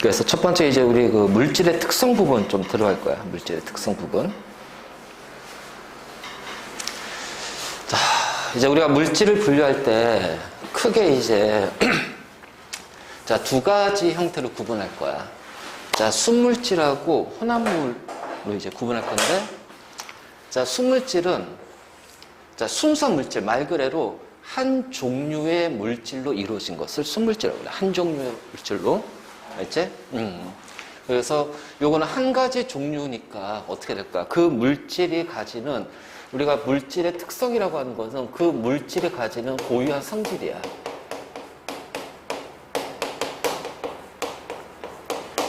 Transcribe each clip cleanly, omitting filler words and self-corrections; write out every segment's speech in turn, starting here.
그래서 첫 번째 이제 우리 그 물질의 특성 부분 좀 들어갈 거야. 물질의 특성 부분. 자, 이제 우리가 물질을 분류할 때 크게 이제 자, 두 가지 형태로 구분할 거야. 자, 순물질하고 혼합물로 이제 구분할 건데, 자, 순물질은 자, 순서 물질, 말 그대로 한 종류의 물질로 이루어진 것을 순물질이라고 그래. 한 종류의 물질로. 알지? 그래서 요거는 한 가지 종류니까 어떻게 될까? 그 물질이 가지는, 우리가 물질의 특성이라고 하는 것은 그 물질이 가지는 고유한 성질이야.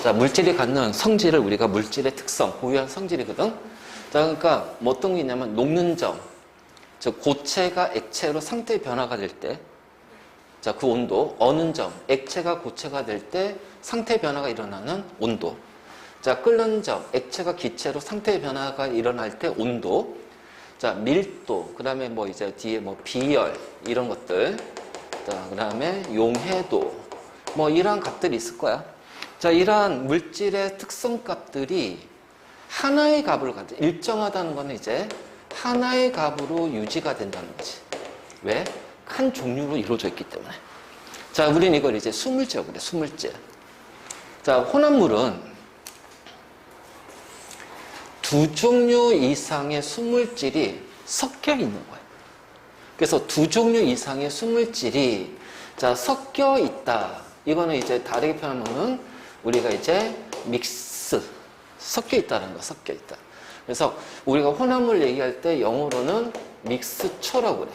자, 물질이 갖는 성질을 우리가 물질의 특성, 고유한 성질이거든? 자, 그러니까 뭐 어떤 게 있냐면 녹는 점. 즉, 고체가 액체로 상태 변화가 될 때, 자, 그 온도, 어는 점, 액체가 고체가 될 때 상태 변화가 일어나는 온도. 자, 끓는 점, 액체가 기체로 상태 변화가 일어날 때 온도. 자, 밀도, 그 다음에 뭐 이제 뒤에 뭐 비열, 이런 것들. 자, 그 다음에 용해도, 뭐 이러한 값들이 있을 거야. 자, 이러한 물질의 특성 값들이 하나의 값으로 가져. 일정하다는 거는 이제 하나의 값으로 유지가 된다는 거지. 왜? 한 종류로 이루어져 있기 때문에. 자, 우리는 이걸 이제 수물질이라고 그래, 수물질. 자, 혼합물은 두 종류 이상의 수물질이 섞여 있는 거예요. 그래서 두 종류 이상의 수물질이 자, 섞여 있다. 이거는 이제 다르게 표현하면은 우리가 이제 믹스, 섞여 있다는 거, 섞여 있다. 그래서 우리가 혼합물 얘기할 때 영어로는 믹스처라고 그래.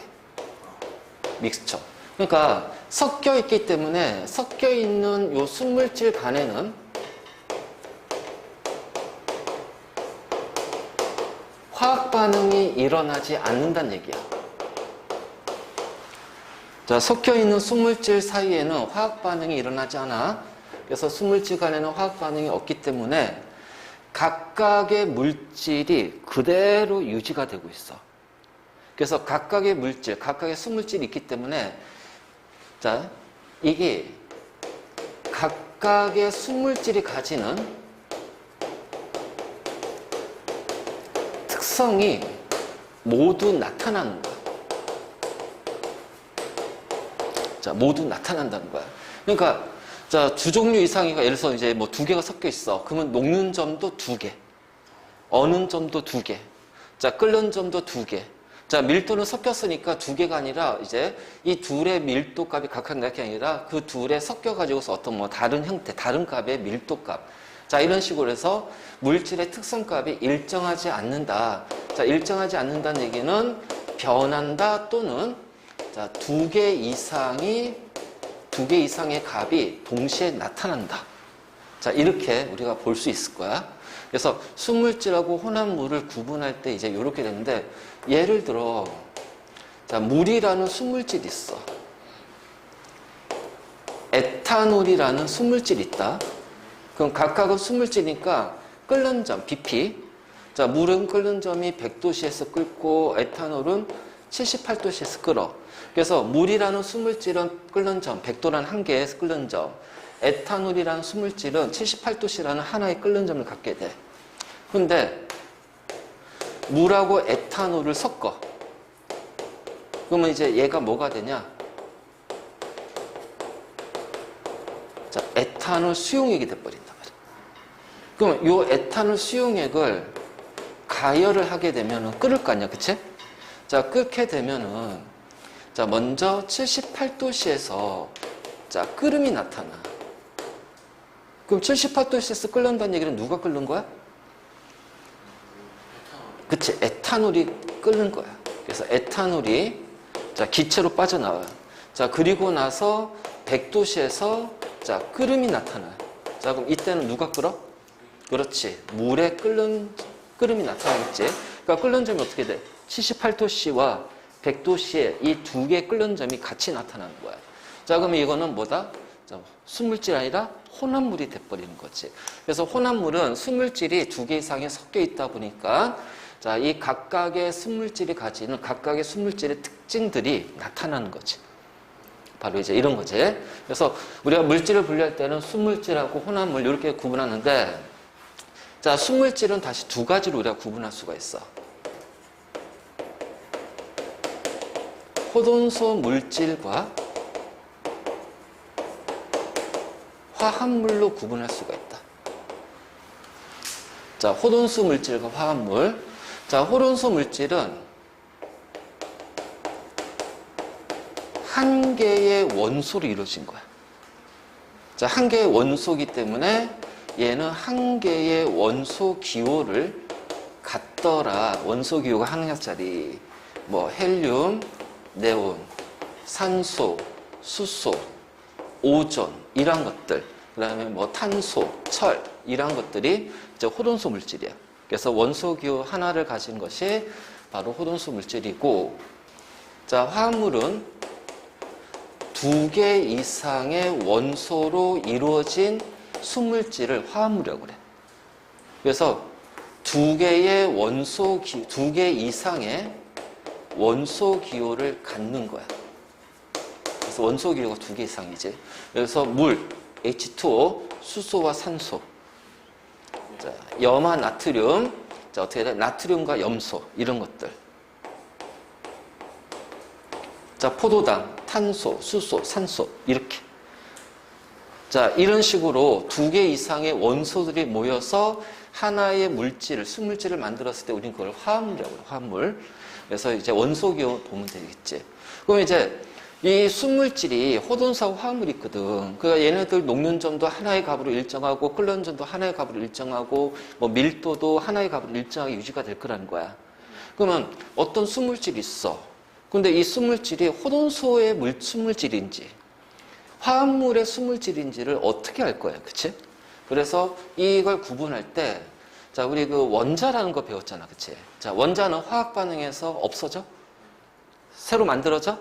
믹스처. 그러니까 섞여 있기 때문에 섞여 있는 요 순물질 간에는 화학 반응이 일어나지 않는다는 얘기야. 자, 섞여 있는 순물질 사이에는 화학 반응이 일어나지 않아. 그래서 순물질 간에는 화학 반응이 없기 때문에 각각의 물질이 그대로 유지가 되고 있어. 그래서 각각의 물질, 각각의 순물질이 있기 때문에 자, 이게 각각의 순물질이 가지는 특성이 모두 나타나는 거야. 자, 모두 나타난다는 거야. 그러니까 자, 두 종류 이상이가 예를 들어서 이제 뭐 두 개가 섞여 있어. 그러면 녹는 점도 두 개, 어는 점도 두 개, 자, 끓는 점도 두 개. 자, 밀도는 섞였으니까 두 개가 아니라 이제 이 둘의 밀도 값이 각각 나게 아니라 그 둘에 섞여가지고서 어떤 뭐 다른 형태, 다른 값의 밀도 값. 자, 이런 식으로 해서 물질의 특성 값이 일정하지 않는다. 자, 일정하지 않는다는 얘기는 변한다 또는 자, 두 개 이상의 값이 동시에 나타난다. 자, 이렇게 우리가 볼 수 있을 거야. 그래서 순물질하고 혼합물을 구분할 때 이제 이렇게 되는데, 예를 들어, 자, 물이라는 순물질이 있어. 에탄올이라는 순물질이 있다. 그럼 각각은 순물질이니까 끓는 점, BP. 자, 물은 끓는 점이 100도씨에서 끓고 에탄올은 78도씨에서 끓어. 그래서 물이라는 순물질은 끓는 점, 100도라는 한계에서 끓는 점, 에탄올이라는 순물질은 78도씨라는 하나의 끓는 점을 갖게 돼. 근데 물하고 에탄올을 섞어. 그러면 이제 얘가 뭐가 되냐? 자, 에탄올 수용액이 돼버린단 말이야. 그러면 요 에탄올 수용액을 가열을 하게 되면은 끓을 거 아니야, 그치? 자, 끓게 되면은 자, 먼저 78도씨에서 자, 끓음이 나타나. 그럼 78도씨에서 끓는다는 얘기는 누가 끓는 거야? 그치, 에탄올이 끓는 거야. 그래서 에탄올이 자, 기체로 빠져나와요. 자, 그리고 나서 100도씨에서 자, 끓음이 나타나요. 자, 그럼 이때는 누가 끓어? 그렇지, 물에 끓음이 나타나겠지. 그러니까 끓는 점이 어떻게 돼? 78도씨와 100도씨에 이 두 개의 끓는 점이 같이 나타나는 거야. 자, 그러면 이거는 뭐다? 자, 순물질이 아니라 혼합물이 돼버리는 거지. 그래서 혼합물은 순물질이 두 개 이상이 섞여 있다 보니까 자, 이 각각의 순물질이 가지는 각각의 순물질의 특징들이 나타나는 거지. 바로 이제 이런 거지. 그래서 우리가 물질을 분류할 때는 순물질하고 혼합물 이렇게 구분하는데, 자, 순물질은 다시 두 가지로 우리가 구분할 수가 있어. 호돈소 물질과 화합물로 구분할 수가 있다. 자, 호돈소 물질과 화합물. 자, 호돈소 물질은 한 개의 원소로 이루어진 거야. 자, 한 개의 원소이기 때문에 얘는 한 개의 원소 기호를 갖더라. 원소 기호가 한 개짜리. 뭐 헬륨, 네온, 산소, 수소, 오존 이런 것들. 그다음에 뭐 탄소, 철 이런 것들이 이제 호돈소 물질이야. 그래서 원소 기호 하나를 가진 것이 바로 호돈소 물질이고, 자, 화합물은 두 개 이상의 원소로 이루어진 순물질을 화합물이라고 그래. 그래서 두 개 이상의 원소 기호를 갖는 거야. 그래서 원소 기호가 두 개 이상이지. 그래서 물, H2O, 수소와 산소. 자, 염화 나트륨. 자, 어떻게 돼? 나트륨과 염소. 이런 것들. 자, 포도당, 탄소, 수소, 산소. 이렇게. 자, 이런 식으로 두 개 이상의 원소들이 모여서 하나의 물질을, 순물질을 만들었을 때 우리는 그걸 화합물이라고 해요. 화합물. 그래서 이제 원소 기호 보면 되겠지. 그럼 이제 이 순물질이 호돈소하고 화합물이 있거든. 그러니까 얘네들 녹는 점도 하나의 값으로 일정하고 끓는 점도 하나의 값으로 일정하고 뭐 밀도도 하나의 값으로 일정하게 유지가 될 거라는 거야. 그러면 어떤 순물질이 있어. 근데 이 순물질이 호돈소의 순물질인지 화합물의 순물질인지를 어떻게 알 거야. 그치? 그래서 이걸 구분할 때, 자, 우리 그 원자라는 거 배웠잖아. 그치? 자, 원자는 화학 반응에서 없어져? 새로 만들어져?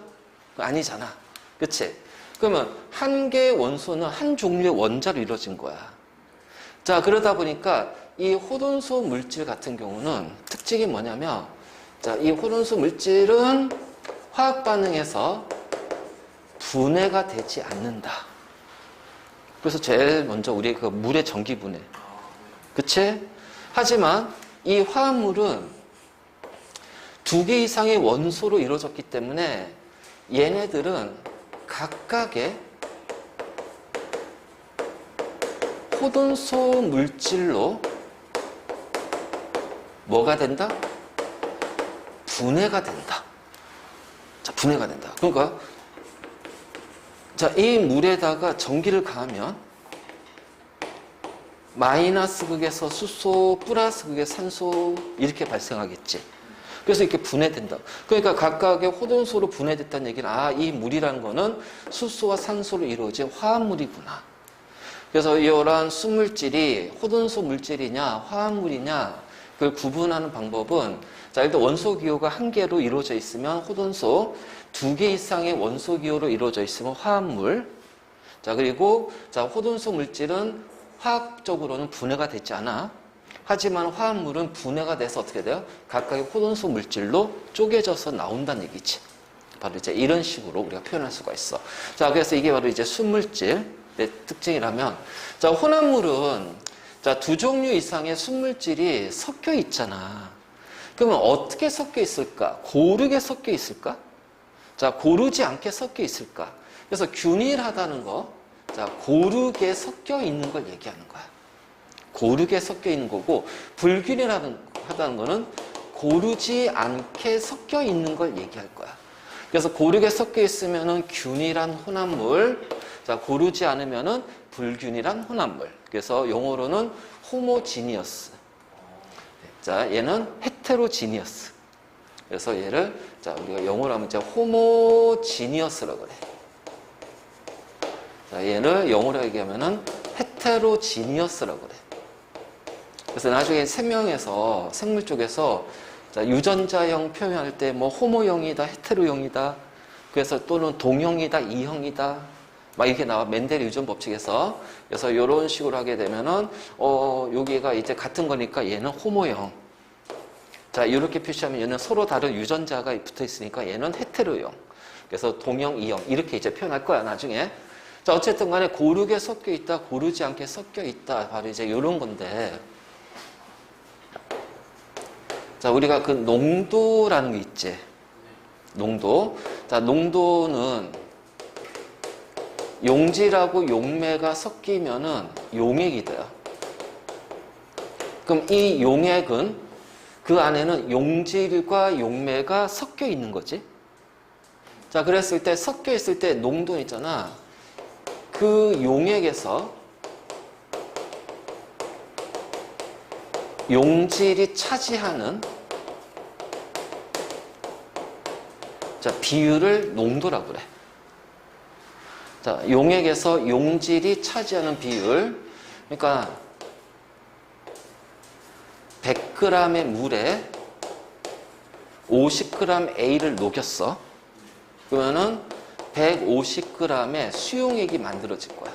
아니잖아. 그치? 그러면 한 개의 원소는 한 종류의 원자로 이루어진 거야. 자, 그러다 보니까 이 호돈소 물질 같은 경우는 특징이 뭐냐면, 자, 이 호돈소 물질은 화학 반응에서 분해가 되지 않는다. 그래서 제일 먼저 우리 그 물의 전기 분해. 그치? 하지만 이 화합물은 두 개 이상의 원소로 이루어졌기 때문에 얘네들은 각각의 호돈소 물질로 뭐가 된다? 분해가 된다. 자, 분해가 된다. 그러니까 자, 이 물에다가 전기를 가하면 마이너스 극에서 수소, 플러스 극의 산소 이렇게 발생하겠지. 그래서 이렇게 분해된다. 그러니까 각각의 호돈소로 분해됐다는 얘기는 아, 이 물이라는 거는 수소와 산소로 이루어진 화합물이구나. 그래서 이러한 순물질이 호돈소 물질이냐 화합물이냐 그걸 구분하는 방법은, 자, 일단 원소 기호가 한 개로 이루어져 있으면 호돈소, 두 개 이상의 원소 기호로 이루어져 있으면 화합물. 자, 그리고 자, 호돈소 물질은 화학적으로는 분해가 되지 않아. 하지만 화합물은 분해가 돼서 어떻게 돼요? 각각의 호돈소 물질로 쪼개져서 나온다는 얘기지. 바로 이제 이런 식으로 우리가 표현할 수가 있어. 자, 그래서 이게 바로 이제 순물질의 특징이라면, 자, 혼합물은 자, 두 종류 이상의 순물질이 섞여 있잖아. 그러면 어떻게 섞여 있을까? 고르게 섞여 있을까? 자, 고르지 않게 섞여 있을까? 그래서 균일하다는 거, 자, 고르게 섞여 있는 걸 얘기하는 거야. 고르게 섞여 있는 거고, 불균일하다는 거는 고르지 않게 섞여 있는 걸 얘기할 거야. 그래서 고르게 섞여 있으면은 균일한 혼합물, 자, 고르지 않으면은 불균일한 혼합물. 그래서 용어로는 호모지니어스. 자, 얘는 헤테로지니어스. 그래서 얘를 자, 우리가 영어로 하면 이제 호모지니어스라고 그래. 자, 얘를 영어로 얘기하면은 헤테로지니어스라고 그래. 그래서 나중에 생명에서 생물 쪽에서 자, 유전자형 표현할 때 뭐 호모형이다, 헤테로형이다. 그래서 또는 동형이다, 이형이다. 막 이렇게 나와. 멘델의 유전 법칙에서. 그래서 이런 식으로 하게 되면은 여기가 이제 같은 거니까 얘는 호모형. 자, 이렇게 표시하면 얘는 서로 다른 유전자가 붙어 있으니까 얘는 헤테로형. 그래서 동형, 이형 이렇게 이제 표현할 거야 나중에. 자, 어쨌든 간에 고르게 섞여 있다, 고르지 않게 섞여 있다. 바로 이제 이런 건데. 자, 우리가 그 농도라는 게 있지. 농도. 자, 농도는 용질하고 용매가 섞이면은 용액이 돼요. 그럼 이 용액은 그 안에는 용질과 용매가 섞여 있는 거지. 자, 그랬을 때 섞여 있을 때 농도 있잖아. 그 용액에서 용질이 차지하는 자, 비율을 농도라고 그래. 자, 용액에서 용질이 차지하는 비율. 그러니까 100g의 물에 50g A를 녹였어. 그러면은 150g의 수용액이 만들어질 거야.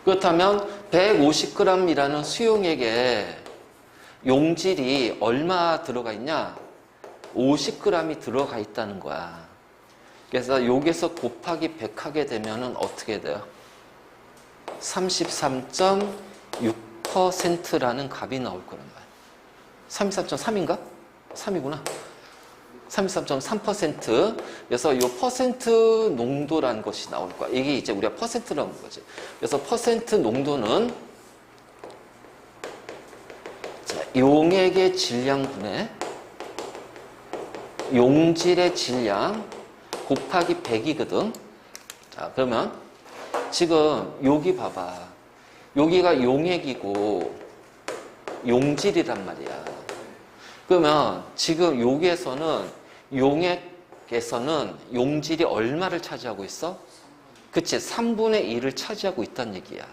그렇다면 150g이라는 수용액에 용질이 얼마 들어가 있냐? 50g이 들어가 있다는 거야. 그래서 여기서 곱하기 100 하게 되면은 어떻게 돼요? 33.6%라는 값이 나올 거란 말이야. 33.3인가? 3이구나. 33.3%. 그래서 이 퍼센트 농도라는 것이 나올 거야. 이게 이제 우리가 퍼센트라는 거지. 그래서 퍼센트 농도는 자, 용액의 질량분의 용질의 질량 곱하기 100이거든. 자, 그러면 지금 여기 봐봐. 여기가 용액이고 용질이란 말이야. 그러면 지금 여기에서는 용액에서는 용질이 얼마를 차지하고 있어? 그치? 3분의 1을 차지하고 있다는 얘기야.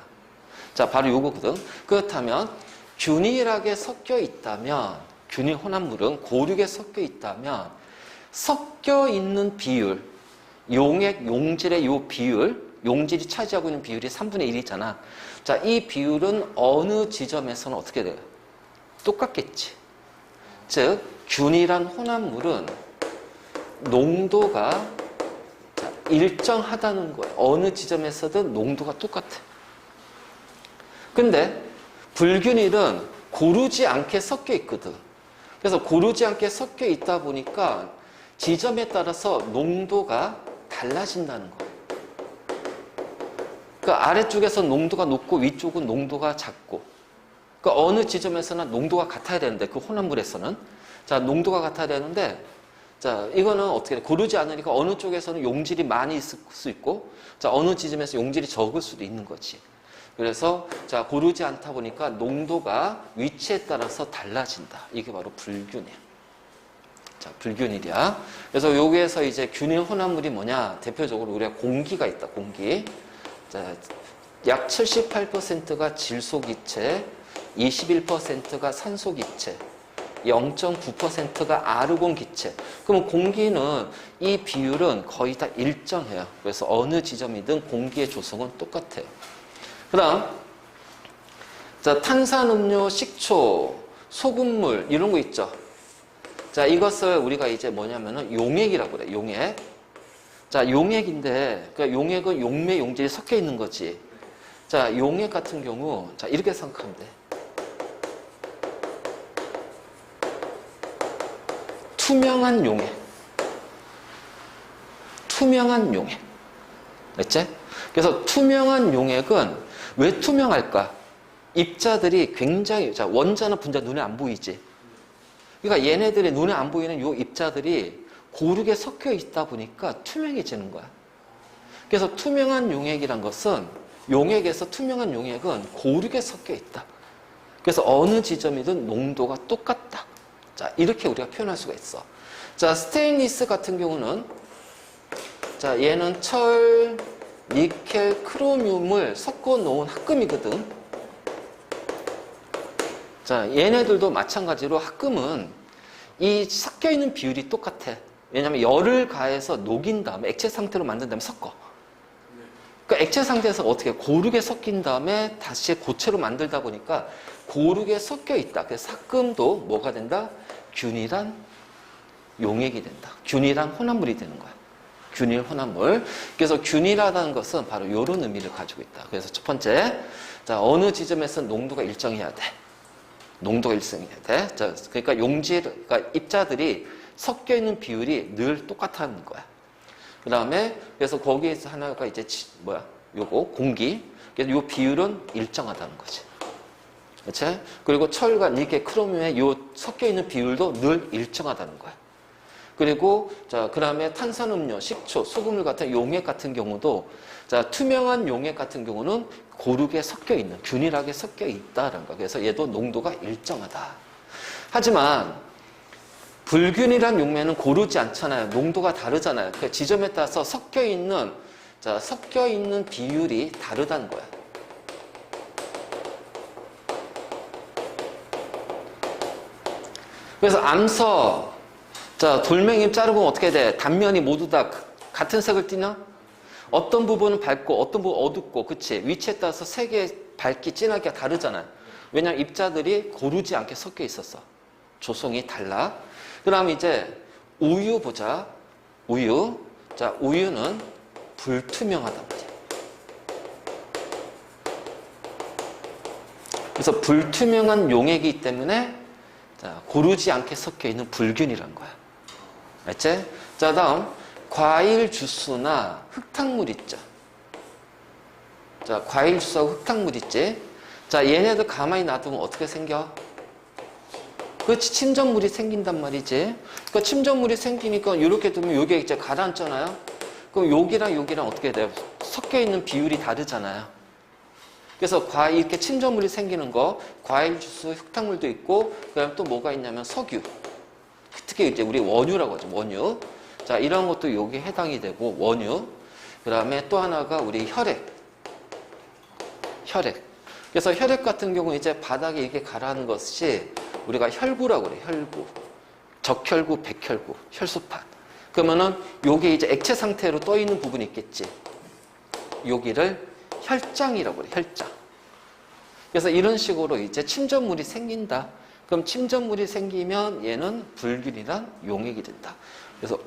자, 바로 요거거든. 그렇다면 균일하게 섞여 있다면, 균일 혼합물은 고르게 섞여 있다면 섞여 있는 비율, 용액, 용질의 요 비율, 용질이 차지하고 있는 비율이 3분의 1이잖아. 자, 이 비율은 어느 지점에서는 어떻게 돼요? 똑같겠지. 즉, 균일한 혼합물은 농도가 일정하다는 거예요. 어느 지점에서든 농도가 똑같아. 근데 불균일은 고르지 않게 섞여 있거든. 그래서 고르지 않게 섞여 있다 보니까 지점에 따라서 농도가 달라진다는 거예요. 그 아래쪽에서 농도가 높고 위쪽은 농도가 작고, 그 어느 지점에서는 농도가 같아야 되는데, 그 혼합물에서는 자, 농도가 같아야 되는데, 자, 이거는 어떻게 돼? 고르지 않으니까 어느 쪽에서는 용질이 많이 있을 수 있고, 자, 어느 지점에서 용질이 적을 수도 있는 거지. 그래서 자, 고르지 않다 보니까 농도가 위치에 따라서 달라진다. 이게 바로 불균일. 자, 불균일이야. 그래서 여기에서 이제 균일 혼합물이 뭐냐? 대표적으로 우리가 공기가 있다. 공기. 자, 약 78%가 질소기체, 21%가 산소기체, 0.9%가 아르곤기체. 그럼 공기는 이 비율은 거의 다 일정해요. 그래서 어느 지점이든 공기의 조성은 똑같아요. 그 다음, 자, 탄산음료, 식초, 소금물, 이런 거 있죠. 자, 이것을 우리가 이제 뭐냐면은 용액이라고 그래, 용액. 자, 용액인데, 그 용액은 용매, 용질이 섞여 있는 거지. 자, 용액 같은 경우, 자, 이렇게 생각하면 돼. 투명한 용액. 투명한 용액. 됐지? 그래서 투명한 용액은 왜 투명할까? 입자들이 굉장히, 자, 원자나 분자 눈에 안 보이지? 그러니까 얘네들이 눈에 안 보이는 요 입자들이 고르게 섞여 있다 보니까 투명해지는 거야. 그래서 투명한 용액이란 것은, 용액에서 투명한 용액은 고르게 섞여 있다. 그래서 어느 지점이든 농도가 똑같다. 자, 이렇게 우리가 표현할 수가 있어. 자, 스테인리스 같은 경우는, 자, 얘는 철, 니켈, 크로뮴을 섞어 놓은 합금이거든. 자, 얘네들도 마찬가지로 합금은 이 섞여 있는 비율이 똑같아. 왜냐하면 열을 가해서 녹인 다음에 액체 상태로 만든 다음에 섞어. 그러니까 액체 상태에서 어떻게 고르게 섞인 다음에 다시 고체로 만들다 보니까 고르게 섞여 있다. 그래서 합금도 뭐가 된다? 균일한 용액이 된다. 균이랑 혼합물이 되는 거야. 균일, 혼합물. 그래서 균이라는 것은 바로 이런 의미를 가지고 있다. 그래서 첫 번째, 자, 어느 지점에서 농도가 일정해야 돼. 농도가 일정해야 돼. 자, 그러니까 그러니까 입자들이 섞여 있는 비율이 늘 똑같다는 거야. 그 다음에, 그래서 거기에서 하나가 이제, 요거, 공기. 그래서 요 비율은 일정하다는 거지. 그치? 그리고 철과 니켈, 크로미움의 요 섞여 있는 비율도 늘 일정하다는 거야. 그리고, 자, 그 다음에 탄산음료, 식초, 소금물 같은 용액 같은 경우도, 자, 투명한 용액 같은 경우는 고르게 섞여 있는, 균일하게 섞여 있다라는 거야. 그래서 얘도 농도가 일정하다. 하지만, 불균일한 용매는 고르지 않잖아요. 농도가 다르잖아요. 그 지점에 따라서 섞여 있는 비율이 다르다는 거야. 그래서 암석, 자, 돌멩이 자르면 어떻게 돼? 단면이 모두 다 같은 색을 띠나? 어떤 부분은 밝고 어떤 부분은 어둡고, 그치? 위치에 따라서 색의 밝기, 진하기가 다르잖아요. 왜냐하면 입자들이 고르지 않게 섞여 있었어. 조성이 달라. 그 다음에 이제 우유 보자. 우유. 자, 우유는 불투명하단 말이야. 그래서 불투명한 용액이기 때문에 자, 고르지 않게 섞여 있는 불균이란 거야. 알지? 자, 다음 과일 주스나 흙탕물 있죠. 자, 과일 주스하고 흙탕물 있지. 자, 얘네들 가만히 놔두면 어떻게 생겨? 그렇지, 침전물이 생긴단 말이지. 그러니까 침전물이 생기니까 이렇게 두면 여기에 이제 가라앉잖아요. 그럼 여기랑 어떻게 돼요? 섞여 있는 비율이 다르잖아요. 그래서 이렇게 침전물이 생기는 거, 과일 주스, 흙탕물도 있고, 그다음 또 뭐가 있냐면 석유. 특히 이제 우리 원유라고 하죠, 원유. 자, 이런 것도 여기에 해당이 되고, 원유. 그 다음에 또 하나가 우리 혈액. 그래서 혈액 같은 경우 이제 바닥에 이렇게 가라앉는 것이 우리가 혈구라고 그래, 혈구. 적혈구, 백혈구, 혈소판. 그러면은 요게 이제 액체 상태로 떠 있는 부분이 있겠지. 여기를 혈장이라고 그래, 혈장. 그래서 이런 식으로 이제 침전물이 생긴다. 그럼 침전물이 생기면 얘는 불균이란 용액이 된다. 그래서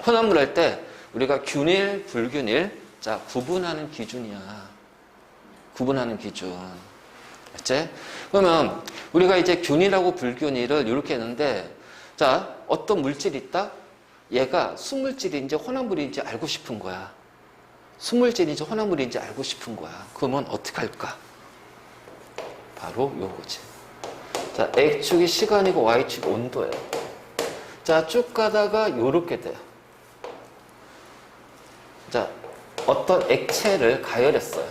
혼합물 할 때 우리가 균일, 불균일, 자, 구분하는 기준이야. 구분하는 기준. 알지? 그러면 우리가 이제 균일하고 불균일을 이렇게 했는데, 자, 어떤 물질이 있다? 얘가 순물질인지 혼합물인지 알고 싶은 거야. 순물질인지 혼합물인지 알고 싶은 거야. 그러면 어떻게 할까? 바로 요거지. 자, X축이 시간이고 Y축이 온도예요. 자, 쭉 가다가 요렇게 돼요. 자, 어떤 액체를 가열했어요.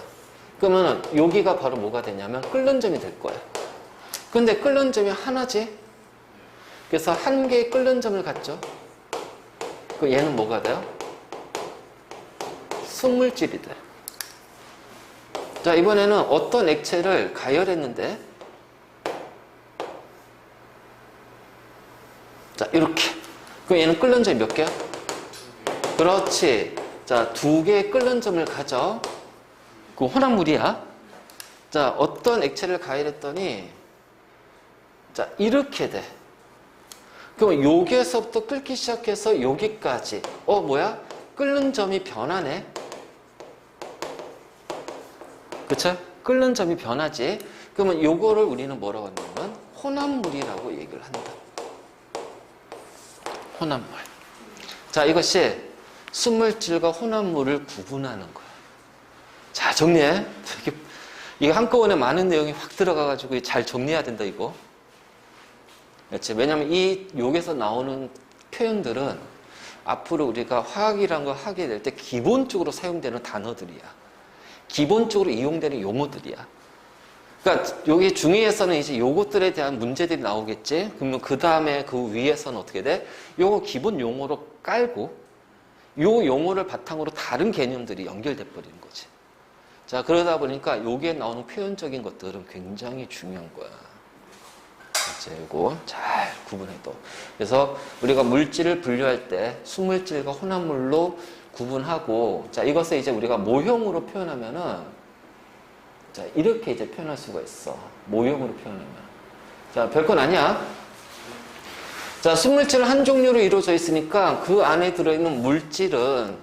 그러면은 여기가 바로 뭐가 되냐면 끓는 점이 될 거예요. 근데 끓는 점이 하나지? 그래서 한 개의 끓는 점을 갖죠. 그 얘는 뭐가 돼요? 순물질이 돼. 자, 이번에는 어떤 액체를 가열했는데, 자, 이렇게. 그럼 얘는 끓는 점이 몇 개야? 그렇지. 자, 2개의 끓는 점을 가져. 그 혼합물이야. 자, 어떤 액체를 가열했더니, 자, 이렇게 돼. 그럼 여기에서부터 끓기 시작해서 여기까지. 뭐야? 끓는 점이 변하네. 그쵸? 끓는 점이 변하지. 그러면 요거를 우리는 뭐라고 하냐면 혼합물이라고 얘기를 한다. 혼합물. 자, 이것이 순물질과 혼합물을 구분하는 거야. 자, 정리해. 이게 한꺼번에 많은 내용이 확 들어가가지고 잘 정리해야 된다, 이거. 그렇지? 왜냐면 여기서 나오는 표현들은 앞으로 우리가 화학이라는 걸 하게 될 때 기본적으로 사용되는 단어들이야. 기본적으로 이용되는 용어들이야. 그러니까 여기 중위에서는 이제 요것들에 대한 문제들이 나오겠지. 그러면 그 다음에 그 위에서는 어떻게 돼? 요거 기본 용어로 깔고 요 용어를 바탕으로 다른 개념들이 연결돼 버리는 거지. 자, 그러다 보니까 여기에 나오는 표현적인 것들은 굉장히 중요한 거야. 이거 잘 구분해도. 그래서 우리가 물질을 분류할 때 순물질과 혼합물로 구분하고, 자, 이것을 이제 우리가 모형으로 표현하면은, 자, 이렇게 이제 표현할 수가 있어. 모형으로 표현하면. 자, 별건 아니야. 자, 순물질은 한 종류로 이루어져 있으니까 그 안에 들어있는 물질은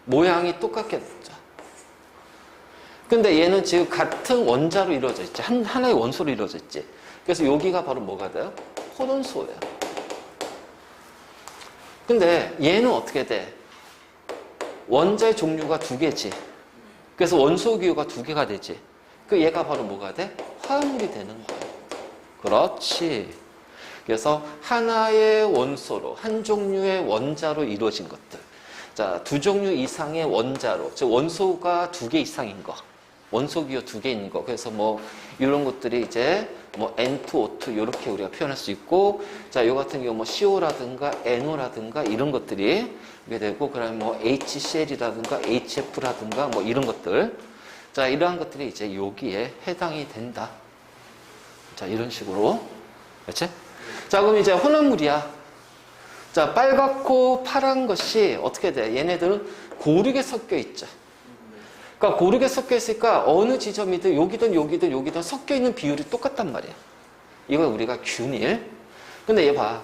모양이 똑같게 됐죠. 근데 얘는 지금 같은 원자로 이루어져 있지. 하나의 원소로 이루어져 있지. 그래서 여기가 바로 뭐가 돼요? 혼원소예요. 근데 얘는 어떻게 돼? 원자의 종류가 두 개지. 그래서 원소 기호가 두 개가 되지. 그 얘가 바로 뭐가 돼? 화합물이 되는 거야. 그렇지. 그래서 하나의 원소로, 한 종류의 원자로 이루어진 것들. 자, 두 종류 이상의 원자로, 즉 원소가 두 개 이상인 거. 원소 기호 두 개 있는 거. 그래서 뭐 이런 것들이 이제 뭐 N2, O2 이렇게 우리가 표현할 수 있고, 자, 요 같은 경우 뭐 CO라든가 NO라든가 이런 것들이 이게 되고, 그다음에 뭐 HCl이라든가 HF라든가 뭐 이런 것들. 자, 이러한 것들이 이제 여기에 해당이 된다. 자, 이런 식으로. 그렇지? 자, 그럼 이제 혼합물이야. 자, 빨갛고 파란 것이 어떻게 돼? 얘네들은 고르게 섞여 있죠. 그러니까 고르게 섞여 있으니까 어느 지점이든 여기든 여기든 여기든 섞여 있는 비율이 똑같단 말이야. 이걸 우리가 균일. 근데 얘 봐.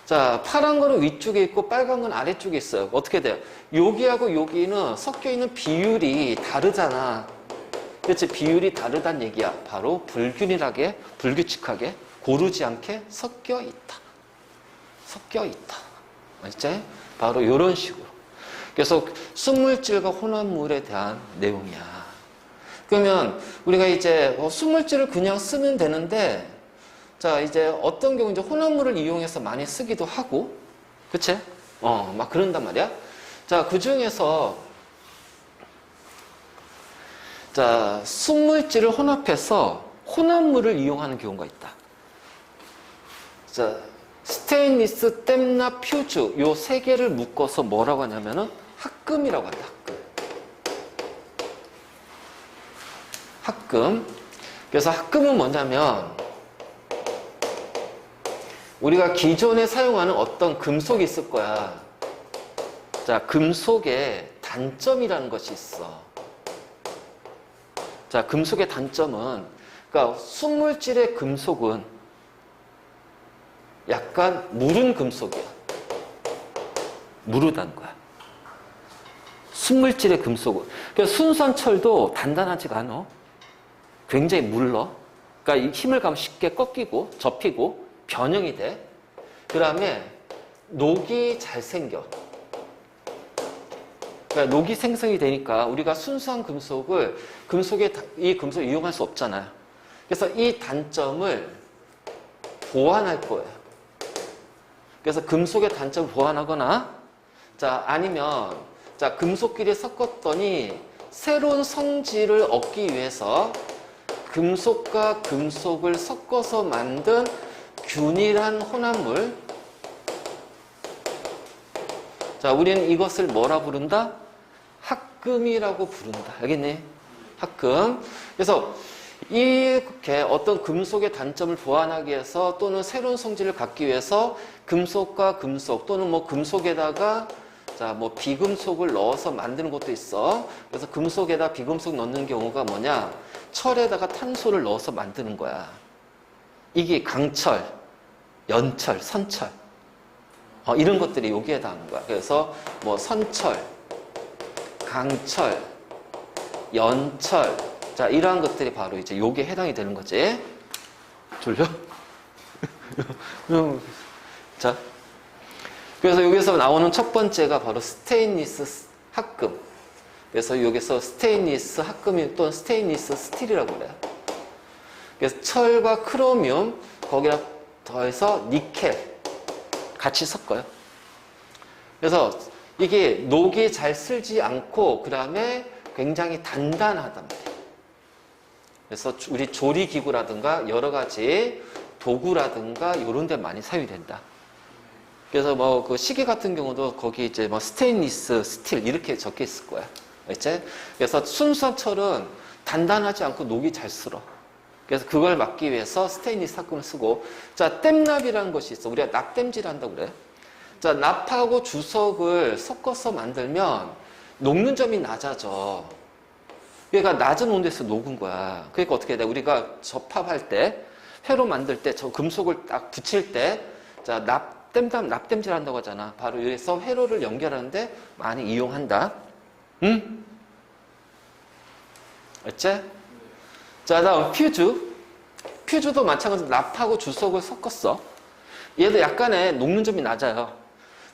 자, 파란 거는 위쪽에 있고 빨간 건 아래쪽에 있어요. 어떻게 돼요? 여기하고 여기는 섞여 있는 비율이 다르잖아. 그렇지? 비율이 다르다는 얘기야. 바로 불균일하게, 불규칙하게, 고르지 않게 섞여 있다. 섞여 있다. 알지? 바로 이런 식으로. 그래서 순물질과 혼합물에 대한 내용이야. 그러면 우리가 이제 순물질을 그냥 쓰면 되는데, 자, 이제 어떤 경우 이제 혼합물을 이용해서 많이 쓰기도 하고, 그치? 막 그런단 말이야. 자, 그 중에서, 자, 순물질을 혼합해서 혼합물을 이용하는 경우가 있다. 자, 스테인리스, 댐나, 퓨즈 요 세 개를 묶어서 뭐라고 하냐면은 합금이라고 한다. 합금. 그래서 합금은 뭐냐면 우리가 기존에 사용하는 어떤 금속이 있을 거야. 자, 금속에 단점이라는 것이 있어. 자, 금속의 단점은, 그러니까 순물질의 금속은 약간 무른 금속이야. 무르다는 거야. 순물질의 금속은. 그래서 순수한 철도 단단하지가 않아. 굉장히 물러. 그러니까 이 힘을 가면 쉽게 꺾이고 접히고 변형이 돼. 그 다음에 녹이 잘 생겨. 그러니까 녹이 생성이 되니까 우리가 순수한 금속을 이 금속을 이용할 수 없잖아요. 그래서 이 단점을 보완할 거예요. 그래서 금속의 단점을 보완하거나, 자, 아니면, 자, 금속끼리 섞었더니 새로운 성질을 얻기 위해서 금속과 금속을 섞어서 만든 균일한 혼합물. 자, 우리는 이것을 뭐라 부른다? 합금이라고 부른다. 알겠니? 합금. 그래서 이렇게 어떤 금속의 단점을 보완하기 위해서 또는 새로운 성질을 갖기 위해서 금속과 금속 또는 뭐 금속에다가 자, 뭐 비금속을 넣어서 만드는 것도 있어. 그래서 금속에다 비금속 넣는 경우가 뭐냐? 철에다가 탄소를 넣어서 만드는 거야. 이게 강철, 연철, 선철. 이런 것들이 여기에 닿는 거야. 그래서 뭐 선철, 강철, 연철. 자, 이러한 것들이 바로 이제 여기에 해당이 되는 거지. 졸려? 자. 그래서 여기서 나오는 첫 번째가 바로 스테인리스 합금. 그래서 여기서 스테인리스 합금이 또는 스테인리스 스틸이라고 그래요. 그래서 철과 크로미움, 거기다 더해서 니켈 같이 섞어요. 그래서 이게 녹이 잘 슬지 않고 그 다음에 굉장히 단단하단 말이에요. 그래서 우리 조리기구라든가 여러 가지 도구라든가 이런 데 많이 사용이 된다. 그래서 뭐 그 시계 같은 경우도 거기 이제 뭐 스테인리스, 스틸 이렇게 적혀 있을 거야. 알지? 그래서 순수한 철은 단단하지 않고 녹이 잘 슬어. 그래서 그걸 막기 위해서 스테인리스 합금을 쓰고, 자, 댐납이라는 것이 있어. 우리가 납땜질 한다고 그래. 자, 납하고 주석을 섞어서 만들면 녹는 점이 낮아져. 그러니까 낮은 온도에서 녹은 거야. 그러니까 어떻게 돼? 우리가 접합할 때 회로 만들 때 저 금속을 딱 붙일 때, 자, 납땜질 한다고 하잖아. 바로 여기서 회로를 연결하는데 많이 이용한다. 응? 알지? 자, 다음 퓨즈. 퓨즈도 마찬가지로 납하고 주석을 섞었어. 얘도 약간의 녹는 점이 낮아요.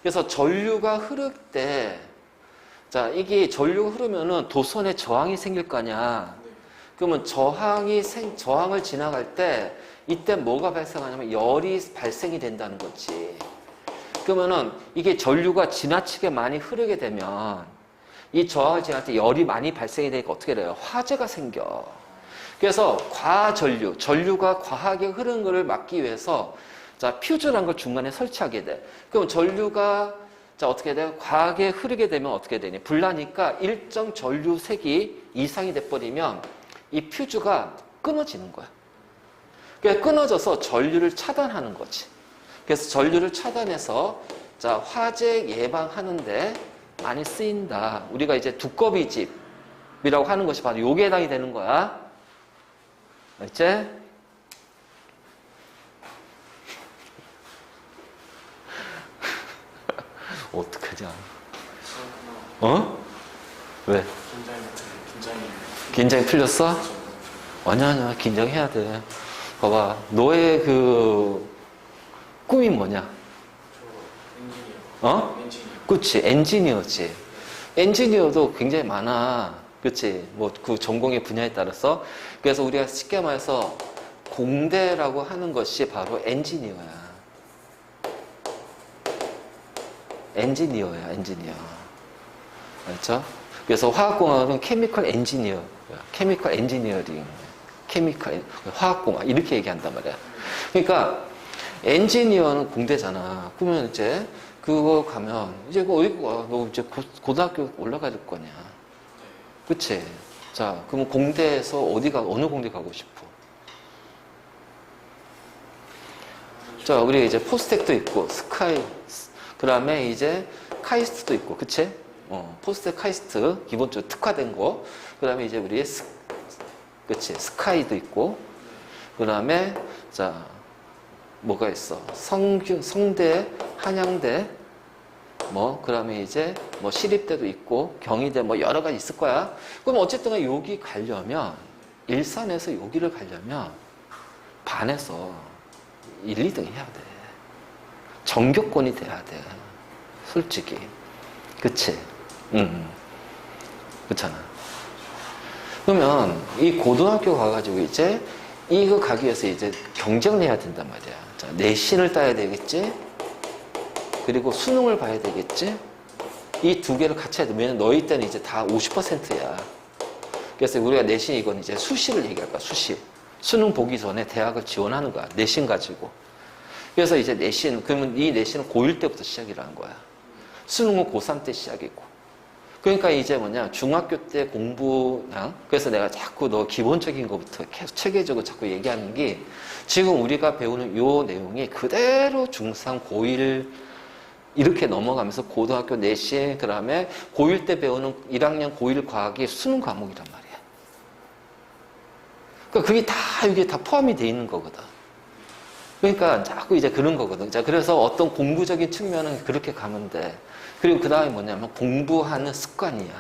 그래서 전류가 흐를 때, 자, 이게 전류가 흐르면은 도선에 저항이 생길 거 아니야. 그러면 저항을 지나갈 때, 이때 뭐가 발생하냐면 열이 발생이 된다는 거지. 그러면은 이게 전류가 지나치게 많이 흐르게 되면 이 저항을 지날 때 열이 많이 발생이 되니까 어떻게 돼요? 화재가 생겨. 그래서 전류가 과하게 흐르는 것을 막기 위해서 자, 퓨즈라는 걸 중간에 설치하게 돼. 그럼 전류가 자, 어떻게 돼요? 과하게 흐르게 되면 어떻게 되니? 불나니까 일정 전류색이 이상이 돼버리면 이 퓨즈가 끊어지는 거야. 그러니까 끊어져서 전류를 차단하는 거지. 그래서 전류를 차단해서 자, 화재 예방하는데 많이 쓰인다. 우리가 이제 두꺼비 집이라고 하는 것이 바로 요게 해당이 되는 거야. 알지? 어떡하지? 어? 왜? 긴장이 풀렸어? 아니야. 긴장해야 돼. 봐봐. 너의 그 꿈이 뭐냐? 어? 그치. 엔지니어지. 엔지니어도 굉장히 많아. 그치. 뭐 그 전공의 분야에 따라서. 그래서 우리가 쉽게 말해서 공대라고 하는 것이 바로 엔지니어야. 엔지니어. 알죠? 그래서 화학공학은 케미컬 엔지니어, 케미컬 엔지니어링, 화학공학 이렇게 얘기한단 말이야. 그러니까 엔지니어는 공대잖아. 그러면 이제 그거 가면 이제 너 이제 고등학교 올라갈 거냐? 그치? 자, 그럼 공대에서 어느 공대 가고 싶어? 자, 우리 이제 포스텍도 있고 그 다음에 이제 카이스트도 있고, 그치? 포스텍 카이스트 기본적으로 특화된 거. 그 다음에 이제 우리의 그치? 스카이도 있고, 그 다음에 자 뭐가 있어? 성대, 한양대, 그 다음에 이제 시립대도 있고, 경희대 여러 가지 있을 거야. 그럼 어쨌든 여기 가려면, 일산에서 여기를 가려면, 반에서 1, 2등 해야 돼. 전교권이 돼야 돼. 솔직히. 그치? 그렇잖아. 그러면 이 고등학교 가가지고 이제 이거 가기 위해서 이제 경쟁을 해야 된단 말이야. 자, 내신을 따야 되겠지? 그리고 수능을 봐야 되겠지? 이 두 개를 같이 해야 돼. 왜냐면 너희 때는 이제 다 50%야. 그래서 우리가 내신 이건 이제 수시를 얘기할 거야. 수시. 수능 보기 전에 대학을 지원하는 거야. 내신 가지고. 그래서 이제 그러면 이 내신은 고1 때부터 시작이라는 거야. 수능은 고3 때 시작이고. 그러니까 이제 중학교 때 공부량, 그래서 내가 자꾸 너 기본적인 것부터 계속 체계적으로 자꾸 얘기하는 게, 지금 우리가 배우는 요 내용이 그대로 중3, 고1, 이렇게 넘어가면서 고등학교 내신, 그 다음에 고1 때 배우는 1학년 고1 과학이 수능 과목이란 말이야. 그러니까 이게 다 포함이 돼 있는 거거든. 그러니까 자꾸 이제 그런 거거든. 자, 그래서 어떤 공부적인 측면은 그렇게 가면 돼. 그리고 그 다음에 뭐냐면 공부하는 습관이야.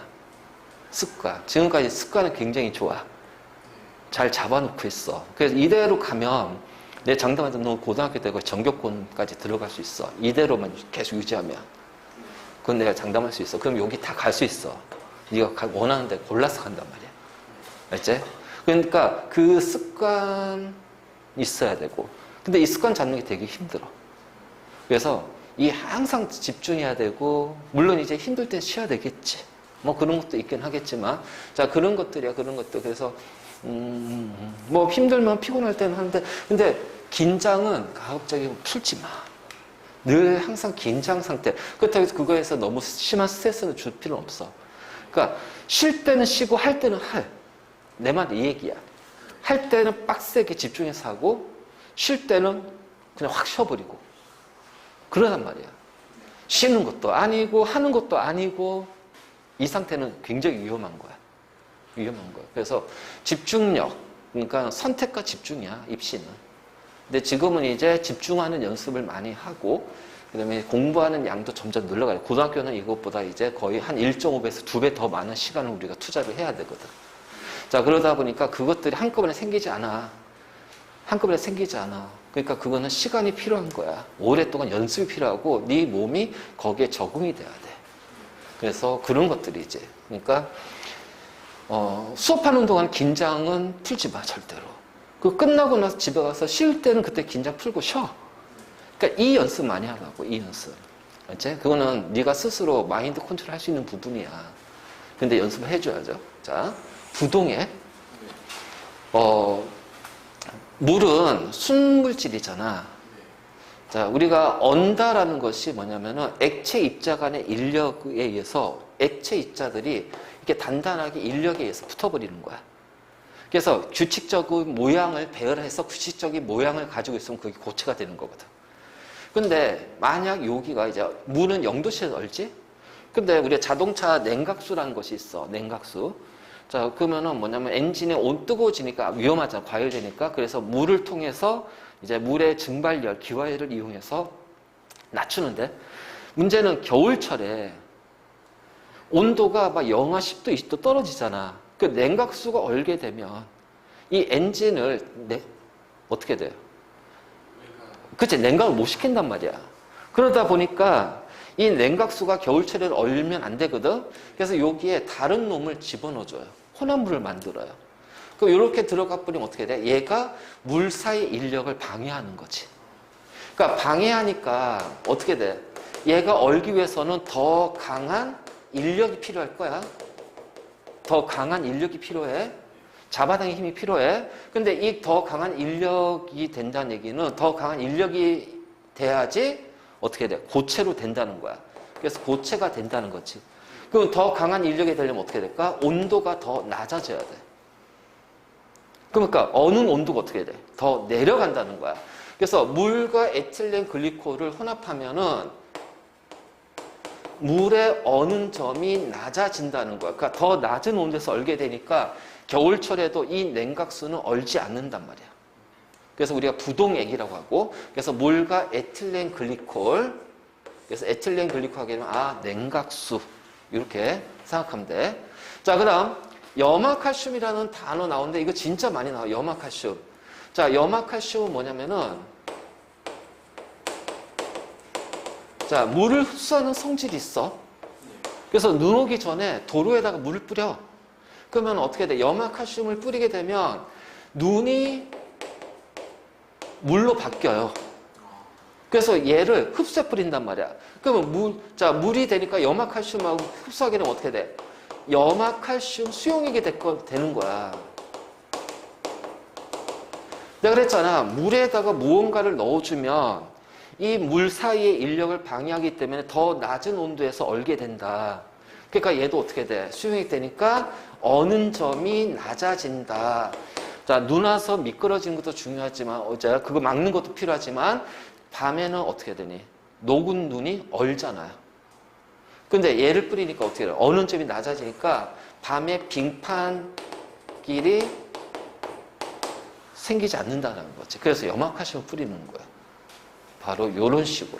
습관. 지금까지 습관은 굉장히 좋아. 잘 잡아놓고 있어. 그래서 이대로 가면 내 장담해도 너 고등학교 때 전교권까지 들어갈 수 있어. 이대로만 계속 유지하면. 그건 내가 장담할 수 있어. 그럼 여기 다 갈 수 있어. 네가 원하는 데 골라서 간단 말이야. 알지? 그러니까 그 습관 있어야 되고. 근데 이 습관 잡는 게 되게 힘들어. 그래서 항상 집중해야 되고, 물론 이제 힘들 땐 쉬어야 되겠지. 그런 것도 있긴 하겠지만, 자, 그런 것들이야, 그런 것들. 그래서, 힘들면 피곤할 때는 하는데, 근데 긴장은 가급적이면 풀지 마. 늘 항상 긴장 상태. 그렇다고 해서 그거에서 너무 심한 스트레스는 줄 필요는 없어. 그러니까, 쉴 때는 쉬고, 할 때는 할. 내 말 이 얘기야. 할 때는 빡세게 집중해서 하고, 쉴 때는 그냥 확 쉬어버리고. 그러단 말이야. 쉬는 것도 아니고, 하는 것도 아니고, 이 상태는 굉장히 위험한 거야. 위험한 거야. 그래서 집중력, 그러니까 선택과 집중이야, 입시는. 근데 지금은 이제 집중하는 연습을 많이 하고, 그 다음에 공부하는 양도 점점 늘어가요. 고등학교는 이것보다 이제 거의 한 1.5배에서 2배 더 많은 시간을 우리가 투자를 해야 되거든. 자, 그러다 보니까 그것들이 한꺼번에 생기지 않아. 한꺼번에 생기지 않아. 그러니까 그거는 시간이 필요한 거야. 오랫동안 연습이 필요하고 네 몸이 거기에 적응이 돼야 돼. 그래서 그런 것들이 이제, 그러니까 수업하는 동안 긴장은 풀지 마, 절대로. 그 끝나고 나서 집에 가서 쉴 때는 그때 긴장 풀고 쉬어. 그러니까 이 연습 많이 하라고, 이 연습. 알지? 그거는 네가 스스로 마인드 컨트롤 할 수 있는 부분이야. 근데 연습을 해줘야죠. 자, 부동액. 물은 순물질이잖아. 자, 우리가 언다라는 것이 뭐냐면은 액체 입자 간의 인력에 의해서 액체 입자들이 이렇게 단단하게 인력에 의해서 붙어버리는 거야. 그래서 규칙적인 모양을 배열해서 규칙적인 모양을 가지고 있으면 그게 고체가 되는 거거든. 근데 만약 여기가 이제 물은 0도씨에 얼지? 근데 우리가 자동차 냉각수라는 것이 있어. 냉각수. 자, 그러면은 뭐냐면 엔진의 온 뜨거워지니까 위험하잖아. 과열되니까. 그래서 물을 통해서 이제 물의 증발열, 기화열을 이용해서 낮추는데, 문제는 겨울철에 온도가 막 영하 10도, 20도 떨어지잖아. 그 냉각수가 얼게 되면 이 엔진을 어떻게 돼요? 그치, 냉각을 못 시킨단 말이야. 그러다 보니까 이 냉각수가 겨울철에 얼면 안 되거든. 그래서 여기에 다른 놈을 집어넣어줘요. 혼합물을 만들어요. 그럼 이렇게 들어가 버리면 어떻게 돼? 얘가 물 사이 인력을 방해하는 거지. 그러니까 방해하니까 어떻게 돼? 얘가 얼기 위해서는 더 강한 인력이 필요할 거야. 더 강한 인력이 필요해. 자바당의 힘이 필요해. 근데 이 더 강한 인력이 된다는 얘기는 더 강한 인력이 돼야지 어떻게 돼? 고체로 된다는 거야. 그래서 고체가 된다는 거지. 그럼 더 강한 인력이 되려면 어떻게 될까? 온도가 더 낮아져야 돼. 그러니까 어느 온도가 어떻게 돼? 더 내려간다는 거야. 그래서 물과 에틸렌 글리콜을 혼합하면은 물의 어는 점이 낮아진다는 거야. 그러니까 더 낮은 온도에서 얼게 되니까 겨울철에도 이 냉각수는 얼지 않는단 말이야. 그래서 우리가 부동액이라고 하고, 그래서 물과 에틸렌 글리콜, 그래서 에틸렌 글리콜 하게 되면 냉각수 이렇게 생각하면 돼. 자, 그다음 염화칼슘이라는 단어 나오는데 이거 진짜 많이 나와요. 염화칼슘. 자, 염화칼슘은 뭐냐면은 자, 물을 흡수하는 성질이 있어. 그래서 눈 오기 전에 도로에다가 물을 뿌려. 그러면 어떻게 돼? 염화칼슘을 뿌리게 되면 눈이 물로 바뀌어요. 그래서 얘를 흡수해 뿌린단 말이야. 그러면 물이 되니까 염화칼슘하고 흡수하게 되면 어떻게 돼? 염화칼슘 수용액이 되는 거야. 내가 그랬잖아. 물에다가 무언가를 넣어주면 이 물 사이의 인력을 방해하기 때문에 더 낮은 온도에서 얼게 된다. 그러니까 얘도 어떻게 돼? 수용액이 되니까 어는 점이 낮아진다. 자, 눈 와서 미끄러지는 것도 중요하지만, 그거 막는 것도 필요하지만, 밤에는 어떻게 되니? 녹은 눈이 얼잖아요. 근데 얘를 뿌리니까 어떻게 돼요? 어는 점이 낮아지니까 밤에 빙판길이 생기지 않는다는 거지. 그래서 염화칼슘을 뿌리는 거예요. 바로 이런 식으로.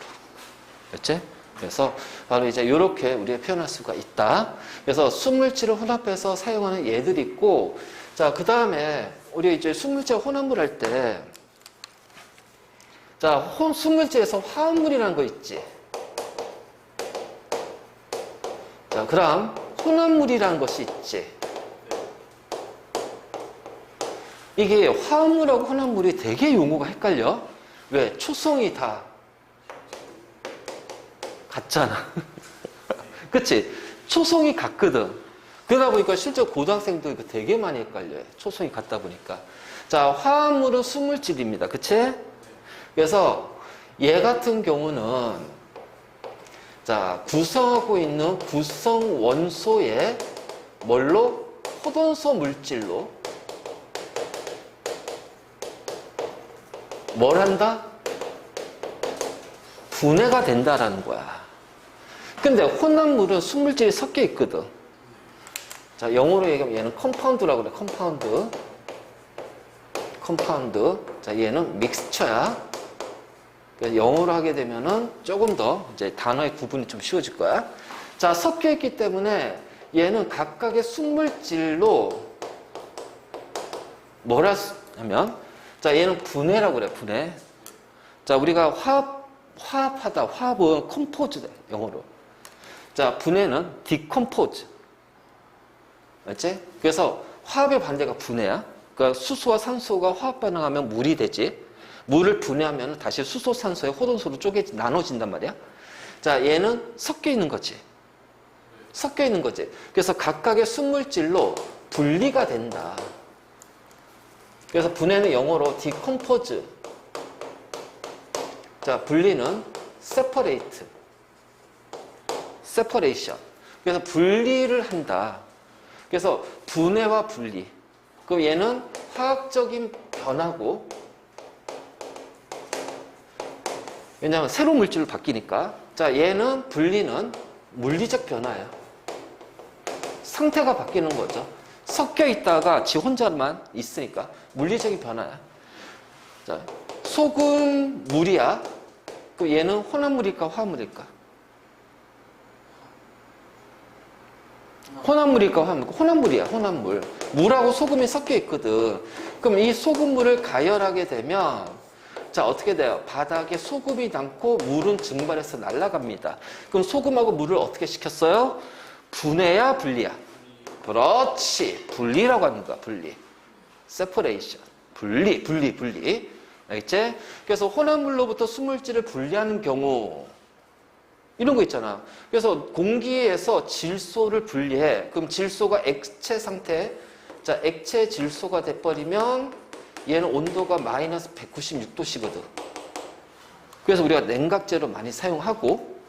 그렇지? 그래서 바로 이제 이렇게 우리가 표현할 수가 있다. 그래서 순물질을 혼합해서 사용하는 얘들이 있고, 자, 그 다음에 우리 이제 순물질 혼합물 할 때, 자, 순물질에서 화합물이라는 거 있지. 자, 그다음 혼합물이라는 것이 있지. 이게 화합물하고 혼합물이 되게 용어가 헷갈려. 왜? 초성이 다 같잖아. 그치? 초성이 같거든. 그러다 보니까 실제 고등학생도 이거 되게 많이 헷갈려요. 초성이 같다 보니까. 자, 화합물은 순물질입니다. 그치? 그래서 얘 같은 경우는 자, 구성하고 있는 구성 원소의 뭘로? 포돈소 물질로 뭘 한다? 분해가 된다라는 거야. 근데 혼합물은 순물질이 섞여 있거든. 자, 영어로 얘기하면 얘는 컴파운드라고 그래. 컴파운드. 컴파운드. 자, 얘는 믹스처야. 영어로 하게 되면은 조금 더 이제 단어의 구분이 좀 쉬워질 거야. 자, 섞여 있기 때문에 얘는 각각의 순물질로 뭐라 하면, 자, 얘는 분해라고 그래, 분해. 자, 우리가 화합하다, 화합은 컴포즈다, 영어로. 자, 분해는 디컴포즈. 맞지? 그래서 화합의 반대가 분해야. 그러니까 수소와 산소가 화합 반응하면 물이 되지. 물을 분해하면 다시 수소, 산소의 호돈소로 나눠진단 말이야. 자, 얘는 섞여 있는 거지. 섞여 있는 거지. 그래서 각각의 순물질로 분리가 된다. 그래서 분해는 영어로 디컴포즈. 자, 분리는 separate. separation. 그래서 분리를 한다. 그래서 분해와 분리. 그럼 얘는 화학적인 변화고, 왜냐하면 새로운 물질로 바뀌니까. 자, 얘는 분리는 물리적 변화예요. 상태가 바뀌는 거죠. 섞여 있다가 지 혼자만 있으니까 물리적인 변화야. 자, 속은 물이야. 그럼 얘는 혼합물일까, 화합물일까? 혼합물일까, 화합물일까? 혼합물이야, 혼합물. 물하고 소금이 섞여 있거든. 그럼 이 소금물을 가열하게 되면, 자, 어떻게 돼요? 바닥에 소금이 남고 물은 증발해서 날아갑니다. 그럼 소금하고 물을 어떻게 시켰어요? 분해야, 분리야? 그렇지. 분리라고 하는 거야, 분리. separation. 분리. 알겠지? 그래서 혼합물로부터 수물질을 분리하는 경우, 이런 거 있잖아. 그래서 공기에서 질소를 분리해. 그럼 질소가 액체 상태, 자, 액체 질소가 돼버리면 얘는 온도가 마이너스 196도씨거든. 그래서 우리가 냉각제로 많이 사용하고,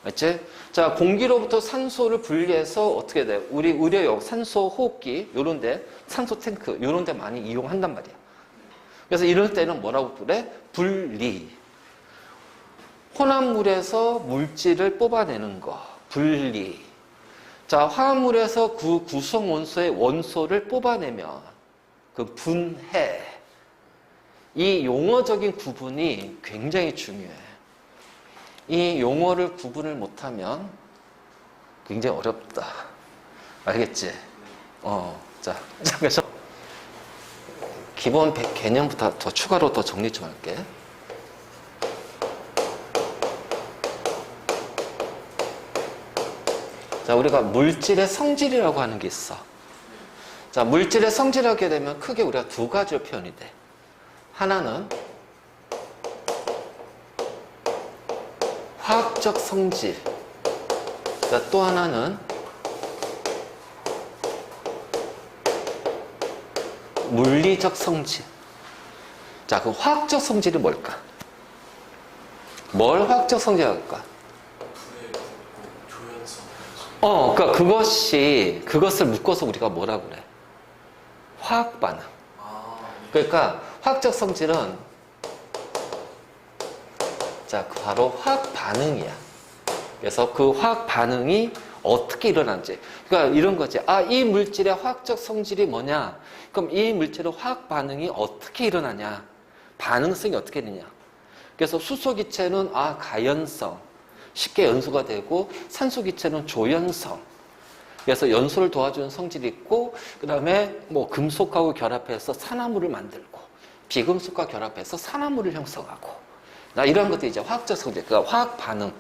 알지? 자, 공기로부터 산소를 분리해서 어떻게 돼요? 우리 의료용 산소 호흡기, 요런데, 산소 탱크, 요런데 많이 이용한단 말이야. 그래서 이럴 때는 뭐라고 그래? 분리. 혼합물에서 물질을 뽑아내는 거. 분리. 자, 화합물에서 그 구성 원소의 원소를 뽑아내면 그 분해. 이 용어적인 구분이 굉장히 중요해. 이 용어를 구분을 못하면 굉장히 어렵다. 알겠지? 자, 그래서 기본 개념부터 더 추가로 더 정리 좀 할게. 자, 우리가 물질의 성질이라고 하는 게 있어. 자, 물질의 성질하게 되면 크게 우리가 두 가지로 표현이 돼. 하나는 화학적 성질. 자, 또 하나는 물리적 성질. 자, 그 화학적 성질이 뭘까? 뭘 화학적 성질이라고 할까? 그러니까 그것을 묶어서 우리가 뭐라고 그래? 화학 반응. 그러니까 화학적 성질은, 자, 바로 화학 반응이야. 그래서 그 화학 반응이 어떻게 일어나는지. 그러니까 이런 거지. 아, 이 물질의 화학적 성질이 뭐냐? 그럼 이 물질의 화학 반응이 어떻게 일어나냐? 반응성이 어떻게 되냐? 그래서 수소기체는 가연성. 쉽게 연소가 되고, 산소기체는 조연성. 그래서 연소를 도와주는 성질이 있고, 그 다음에 뭐 금속하고 결합해서 산화물을 만들고, 비금속과 결합해서 산화물을 형성하고, 이런 것들이 이제 화학적 성질, 그러니까 화학 반응,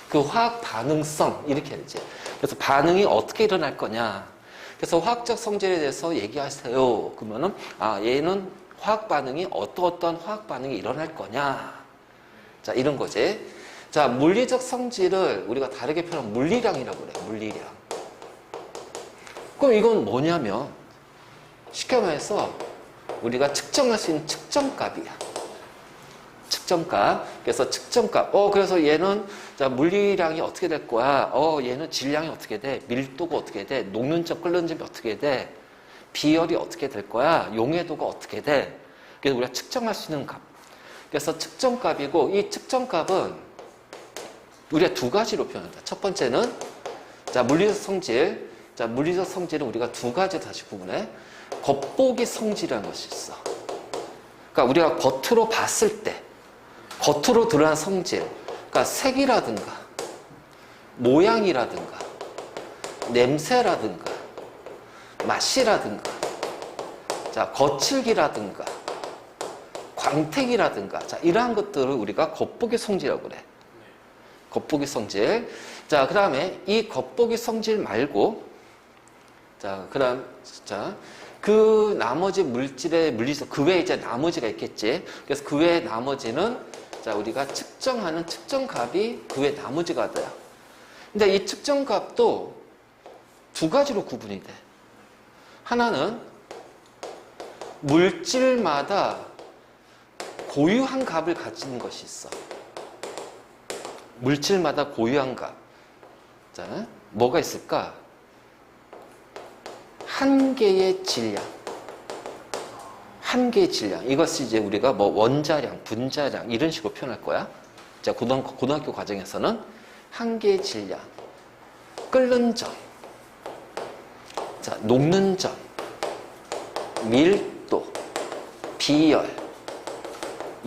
그 화학 반응성, 이렇게 되지. 그래서 반응이 어떻게 일어날 거냐. 그래서 화학적 성질에 대해서 얘기하세요. 그러면은, 얘는 화학 반응이 어떠한 화학 반응이 일어날 거냐. 자, 이런 거지. 자, 물리적 성질을 우리가 다르게 표현하면 물리량이라고 그래, 물리량. 그럼 이건 뭐냐면, 쉽게 말해서 우리가 측정할 수 있는 측정값이야. 측정값. 그래서 측정값. 그래서 얘는, 자, 물리량이 어떻게 될 거야? 얘는 질량이 어떻게 돼? 밀도가 어떻게 돼? 녹는 점, 끓는 점이 어떻게 돼? 비열이 어떻게 될 거야? 용해도가 어떻게 돼? 그래서 우리가 측정할 수 있는 값. 그래서 측정값이고, 이 측정값은 우리가 두 가지로 표현한다. 첫 번째는, 자, 물리적 성질. 자, 물리적 성질은 우리가 두 가지로 다시 구분해. 겉보기 성질이라는 것이 있어. 그러니까 우리가 겉으로 봤을 때, 겉으로 드러난 성질, 그러니까 색이라든가, 모양이라든가, 냄새라든가, 맛이라든가, 자, 거칠기라든가, 광택이라든가, 자, 이러한 것들을 우리가 겉보기 성질이라고 그래. 겉보기 성질. 자, 그 다음에 이 겉보기 성질 말고, 자, 그 다음, 자, 그 나머지 물질의 물리성, 그 외에 이제 나머지가 있겠지. 그래서 그 외에 나머지는, 자, 우리가 측정하는 측정값이 그 외에 나머지가 돼요. 근데 이 측정값도 두 가지로 구분이 돼. 하나는 물질마다 고유한 값을 가지는 것이 있어. 물질마다 고유한 값. 자, 뭐가 있을까? 한 개의 질량. 한 개의 질량. 이것이 이제 우리가 뭐 원자량, 분자량 이런 식으로 표현할 거야. 자, 고등학교 과정에서는 한 개의 질량. 끓는 점. 자, 녹는 점. 밀도. 비열.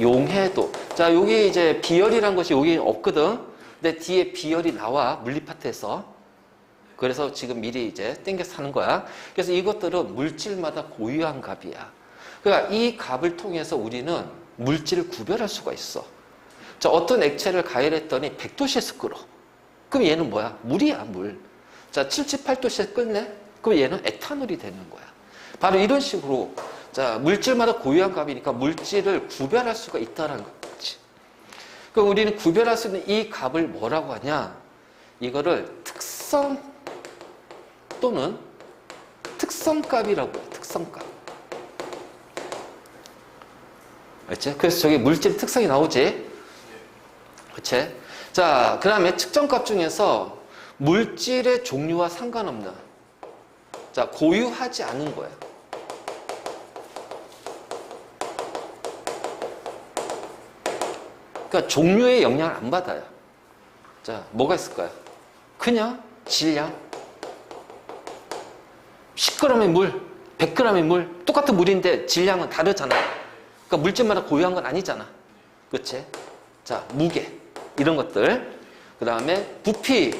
용해도. 자, 여기 이제 비열이라는 것이 여기 없거든. 근데 뒤에 비열이 나와. 물리 파트에서. 그래서 지금 미리 이제 땡겨서 하는 거야. 그래서 이것들은 물질마다 고유한 값이야. 그러니까 이 값을 통해서 우리는 물질을 구별할 수가 있어. 자, 어떤 액체를 가열했더니 100도씨에서 끓어. 그럼 얘는 뭐야? 물이야, 물. 자, 78도씨에 끓네? 그럼 얘는 에탄올이 되는 거야. 바로 이런 식으로, 자, 물질마다 고유한 값이니까 물질을 구별할 수가 있다는 거지. 그럼 우리는 구별할 수 있는 이 값을 뭐라고 하냐? 이거를 특성 또는 특성값이라고 해요. 특성값. 알지? 그래서 저기 물질 특성이 나오지? 그치? 자, 그 다음에 측정값 중에서 물질의 종류와 상관없는, 자, 고유하지 않은 거예요. 그러니까 종류의 영향을 안 받아요. 자, 뭐가 있을까요? 그냥 질량. 10g의 물, 100g의 물, 똑같은 물인데 질량은 다르잖아. 그러니까 물질마다 고유한 건 아니잖아. 그치? 자, 무게. 이런 것들. 그 다음에 부피.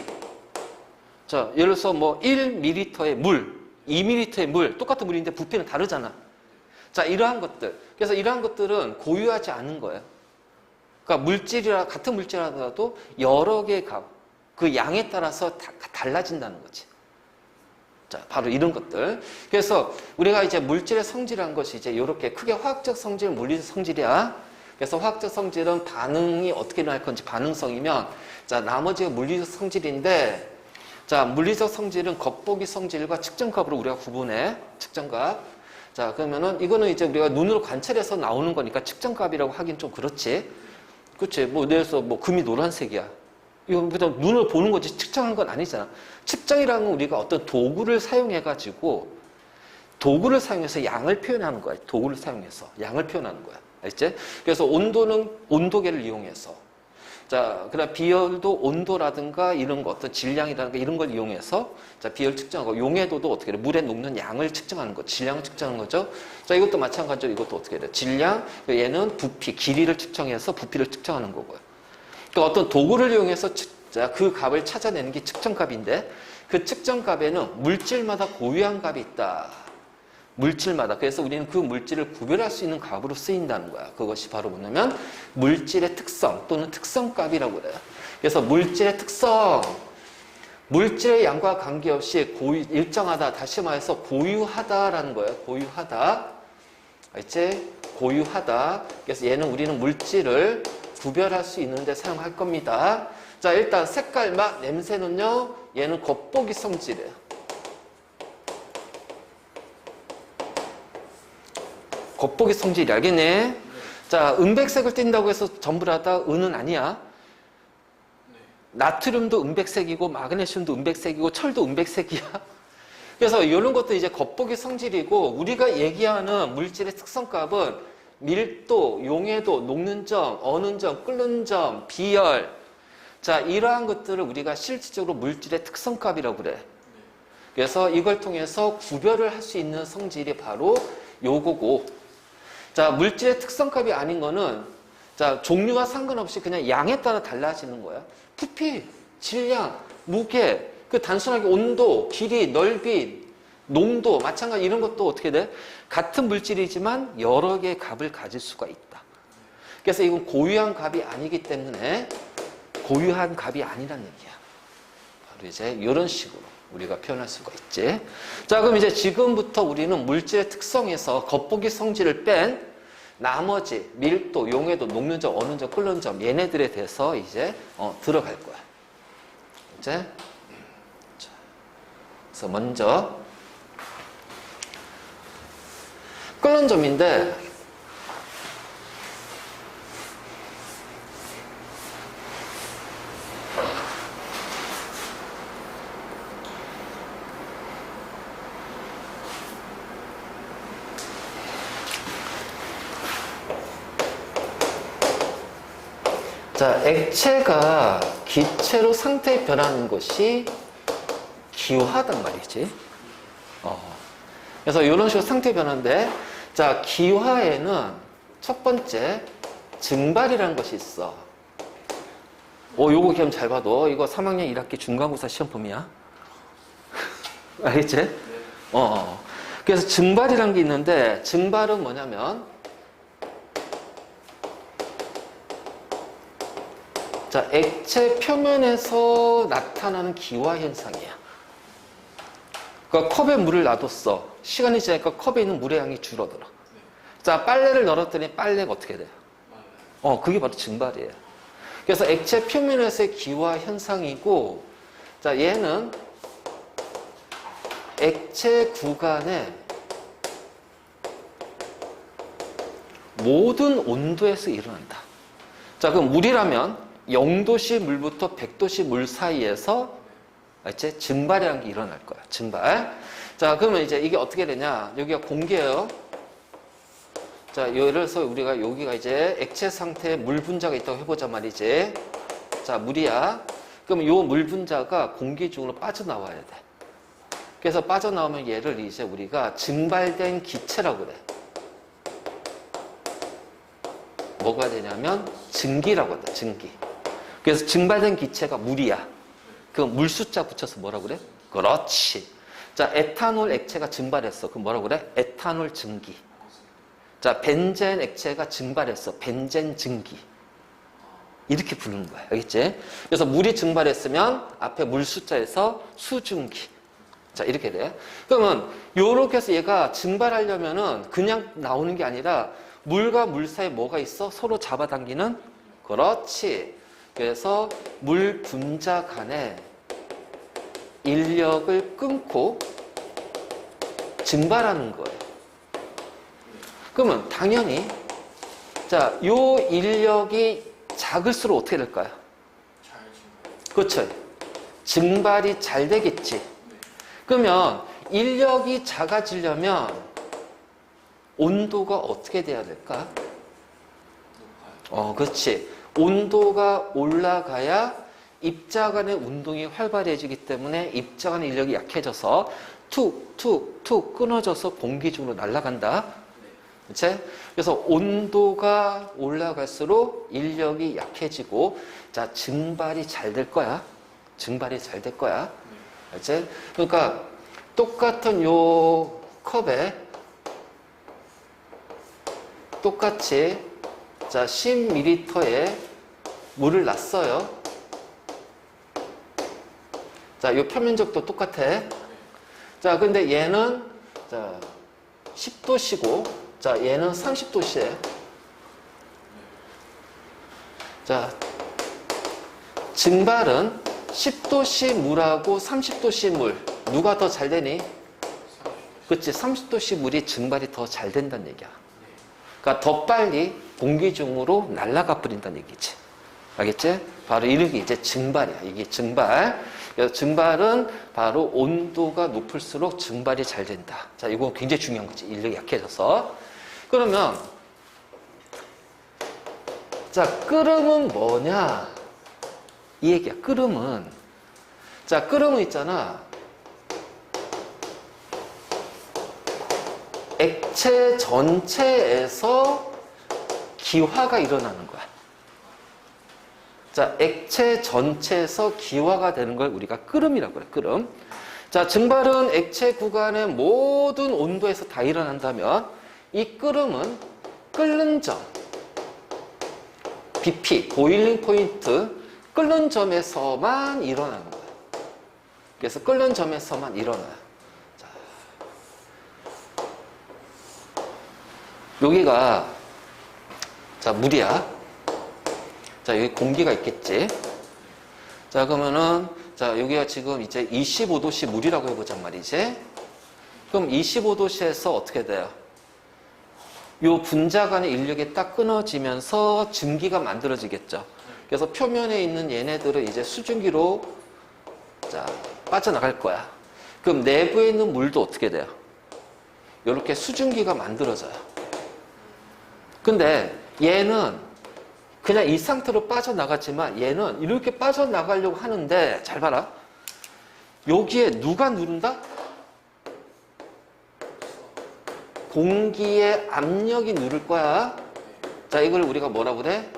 자, 예를 들어서 뭐 1ml의 물, 2ml의 물, 똑같은 물인데 부피는 다르잖아. 자, 이러한 것들. 그래서 이러한 것들은 고유하지 않은 거예요. 그러니까 같은 물질이라도 여러 개의 값, 그 양에 따라서 달라진다는 거지. 자, 바로 이런 것들. 그래서 우리가 이제 물질의 성질이라는 것이 이제 이렇게 크게 화학적 성질, 물리적 성질이야. 그래서 화학적 성질은 반응이 어떻게 일어날 건지 반응성이면, 자, 나머지가 물리적 성질인데, 자, 물리적 성질은 겉보기 성질과 측정값으로 우리가 구분해. 측정값. 자, 그러면은 이거는 이제 우리가 눈으로 관찰해서 나오는 거니까 측정값이라고 하긴 좀 그렇지. 그치? 뭐, 예를 들어서 뭐 금이 노란색이야. 이건 그냥 눈을 보는 거지 측정한 건 아니잖아. 측정이라는 건 우리가 어떤 도구를 사용해가지고 도구를 사용해서 양을 표현하는 거야. 도구를 사용해서 양을 표현하는 거야. 알지? 그래서 온도는 온도계를 이용해서, 자, 그다음 비열도 온도라든가 이런 거 어떤 질량이라든가 이런 걸 이용해서, 자, 비열 측정하고, 용해도도 어떻게 해? 물에 녹는 양을 측정하는 거, 질량을 측정하는 거죠. 자, 이것도 마찬가지로 이것도 어떻게 돼? 질량, 얘는 부피, 길이를 측정해서 부피를 측정하는 거고요. 그러니까 어떤 도구를 이용해서 그 값을 찾아내는 게 측정값인데, 그 측정값에는 물질마다 고유한 값이 있다. 물질마다. 그래서 우리는 그 물질을 구별할 수 있는 값으로 쓰인다는 거야. 그것이 바로 뭐냐면 물질의 특성 또는 특성값이라고 그래요. 그래서 물질의 특성, 물질의 양과 관계없이 일정하다, 다시 말해서 고유하다라는 거예요. 고유하다. 알지? 고유하다. 그래서 얘는 우리는 물질을 구별할 수 있는데 사용할 겁니다. 자, 일단 색깔, 맛, 냄새는요, 얘는 겉보기 성질이에요. 겉보기 성질이, 알겠네? 자, 은백색을 띈다고 해서 전부 다 은은 아니야. 나트륨도 은백색이고, 마그네슘도 은백색이고, 철도 은백색이야. 그래서 이런 것도 이제 겉보기 성질이고, 우리가 얘기하는 물질의 특성값은 밀도, 용해도, 녹는 점, 어는 점, 끓는 점, 비열. 자, 이러한 것들을 우리가 실질적으로 물질의 특성값이라고 그래. 그래서 이걸 통해서 구별을 할 수 있는 성질이 바로 요거고, 자, 물질의 특성값이 아닌 거는 자, 종류와 상관없이 그냥 양에 따라 달라지는 거야. 부피, 질량, 무게, 그 단순하게 온도, 길이, 넓이, 농도, 마찬가지 이런 것도 어떻게 돼? 같은 물질이지만 여러 개의 값을 가질 수가 있다. 그래서 이건 고유한 값이 아니기 때문에 고유한 값이 아니란 얘기야. 바로 이제 이런 식으로 우리가 표현할 수가 있지. 자, 그럼 이제 지금부터 우리는 물질의 특성에서 겉보기 성질을 뺀 나머지 밀도, 용해도, 녹는 점, 어는 점, 끓는 점 얘네들에 대해서 이제 들어갈 거야. 이제 자, 그래서 먼저 끓는 점인데 자, 액체가 기체로 상태 변하는 것이 기화단 말이지. 그래서 이런 식으로 상태 변화인데, 자, 기화에는 첫 번째 증발이라는 것이 있어. 요거 기억 잘 봐도 이거 3학년 1학기 중간고사 시험범위야. 알겠지? 그래서 증발이라는 게 있는데, 증발은 뭐냐면 자, 액체 표면에서 나타나는 기화 현상이야. 그러니까 컵에 물을 놔뒀어. 시간이 지나니까 컵에 있는 물의 양이 줄어들어. 자, 빨래를 널었더니 빨래가 어떻게 돼요? 그게 바로 증발이에요. 그래서 액체 표면에서의 기화 현상이고, 자, 얘는 액체 구간의 모든 온도에서 일어난다. 자, 그럼 물이라면 0도씨 물부터 100도씨 물 사이에서 이제 증발이라는 게 일어날 거야. 증발. 자, 그러면 이제 이게 어떻게 되냐? 여기가 공기예요. 자, 예를 들어서 우리가 여기가 이제 액체 상태에 물 분자가 있다고 해보자 말이지. 자, 물이야. 그러면 요 물 분자가 공기 중으로 빠져나와야 돼. 그래서 빠져나오면 얘를 이제 우리가 증발된 기체라고 그래. 뭐가 되냐면 증기라고 한다. 증기. 그래서 증발된 기체가 물이야. 그 물 숫자 붙여서 뭐라고 그래? 그렇지. 자, 에탄올 액체가 증발했어. 그럼 뭐라고 그래? 에탄올 증기. 자, 벤젠 액체가 증발했어. 벤젠 증기. 이렇게 부르는 거야. 알겠지? 그래서 물이 증발했으면 앞에 물 숫자에서 수증기. 자, 이렇게 돼. 그러면 요렇게 해서 얘가 증발하려면은 그냥 나오는 게 아니라 물과 물 사이에 뭐가 있어? 서로 잡아당기는? 그렇지. 그래서 물 분자 간에 인력을 끊고 증발하는 거예요. 그러면 당연히 자, 요 인력이 작을수록 어떻게 될까요? 그렇죠. 증발이 잘 되겠지. 그러면 인력이 작아지려면 온도가 어떻게 돼야 될까? 그렇지. 온도가 올라가야 입자 간의 운동이 활발해지기 때문에 입자 간의 인력이 약해져서 툭툭툭 끊어져서 공기 중으로 날아간다. 그렇지? 그래서 온도가 올라갈수록 인력이 약해지고 자, 증발이 잘 될 거야. 증발이 잘 될 거야. 그렇지? 그러니까 똑같은 요 컵에 똑같이 자, 10ml의 물을 놨어요. 자, 요 표면적도 똑같아. 자, 근데 얘는 자, 10도씨고 자, 얘는 30도씨에. 자, 증발은 10도씨 물하고 30도씨 물 누가 더 잘 되니? 그치, 30도씨 물이 증발이 더 잘 된다는 얘기야. 그러니까 더 빨리 공기 중으로 날아가 버린다는 얘기지. 알겠지? 바로 이렇게 이제 증발이야. 이게 증발. 그래서 증발은 바로 온도가 높을수록 증발이 잘 된다. 자, 이거 굉장히 중요한 거지. 인력이 약해져서. 그러면 자, 끓음은 뭐냐? 이 얘기야. 끓음은 자, 끓음은 있잖아. 액체 전체에서 기화가 일어나는 거야. 자, 액체 전체에서 기화가 되는 걸 우리가 끓음이라고 그래, 끓음. 자, 증발은 액체 구간의 모든 온도에서 다 일어난다면 이 끓음은 끓는 점, BP, 보일링 포인트, 끓는 점에서만 일어나는 거야. 그래서 끓는 점에서만 일어나요. 자, 여기가 자, 물이야. 자, 여기 공기가 있겠지. 자, 그러면은 자, 여기가 지금 이제 25도씨 물이라고 해보자 말이지. 그럼 25도씨에서 어떻게 돼요? 요 분자 간의 인력이 딱 끊어지면서 증기가 만들어지겠죠. 그래서 표면에 있는 얘네들은 이제 수증기로 자, 빠져나갈 거야. 그럼 내부에 있는 물도 어떻게 돼요? 이렇게 수증기가 만들어져요. 근데 얘는 그냥 이 상태로 빠져나갔지만 얘는 이렇게 빠져나가려고 하는데 잘 봐라. 여기에 누가 누른다? 공기의 압력이 누를 거야. 자, 이걸 우리가 뭐라고 그래?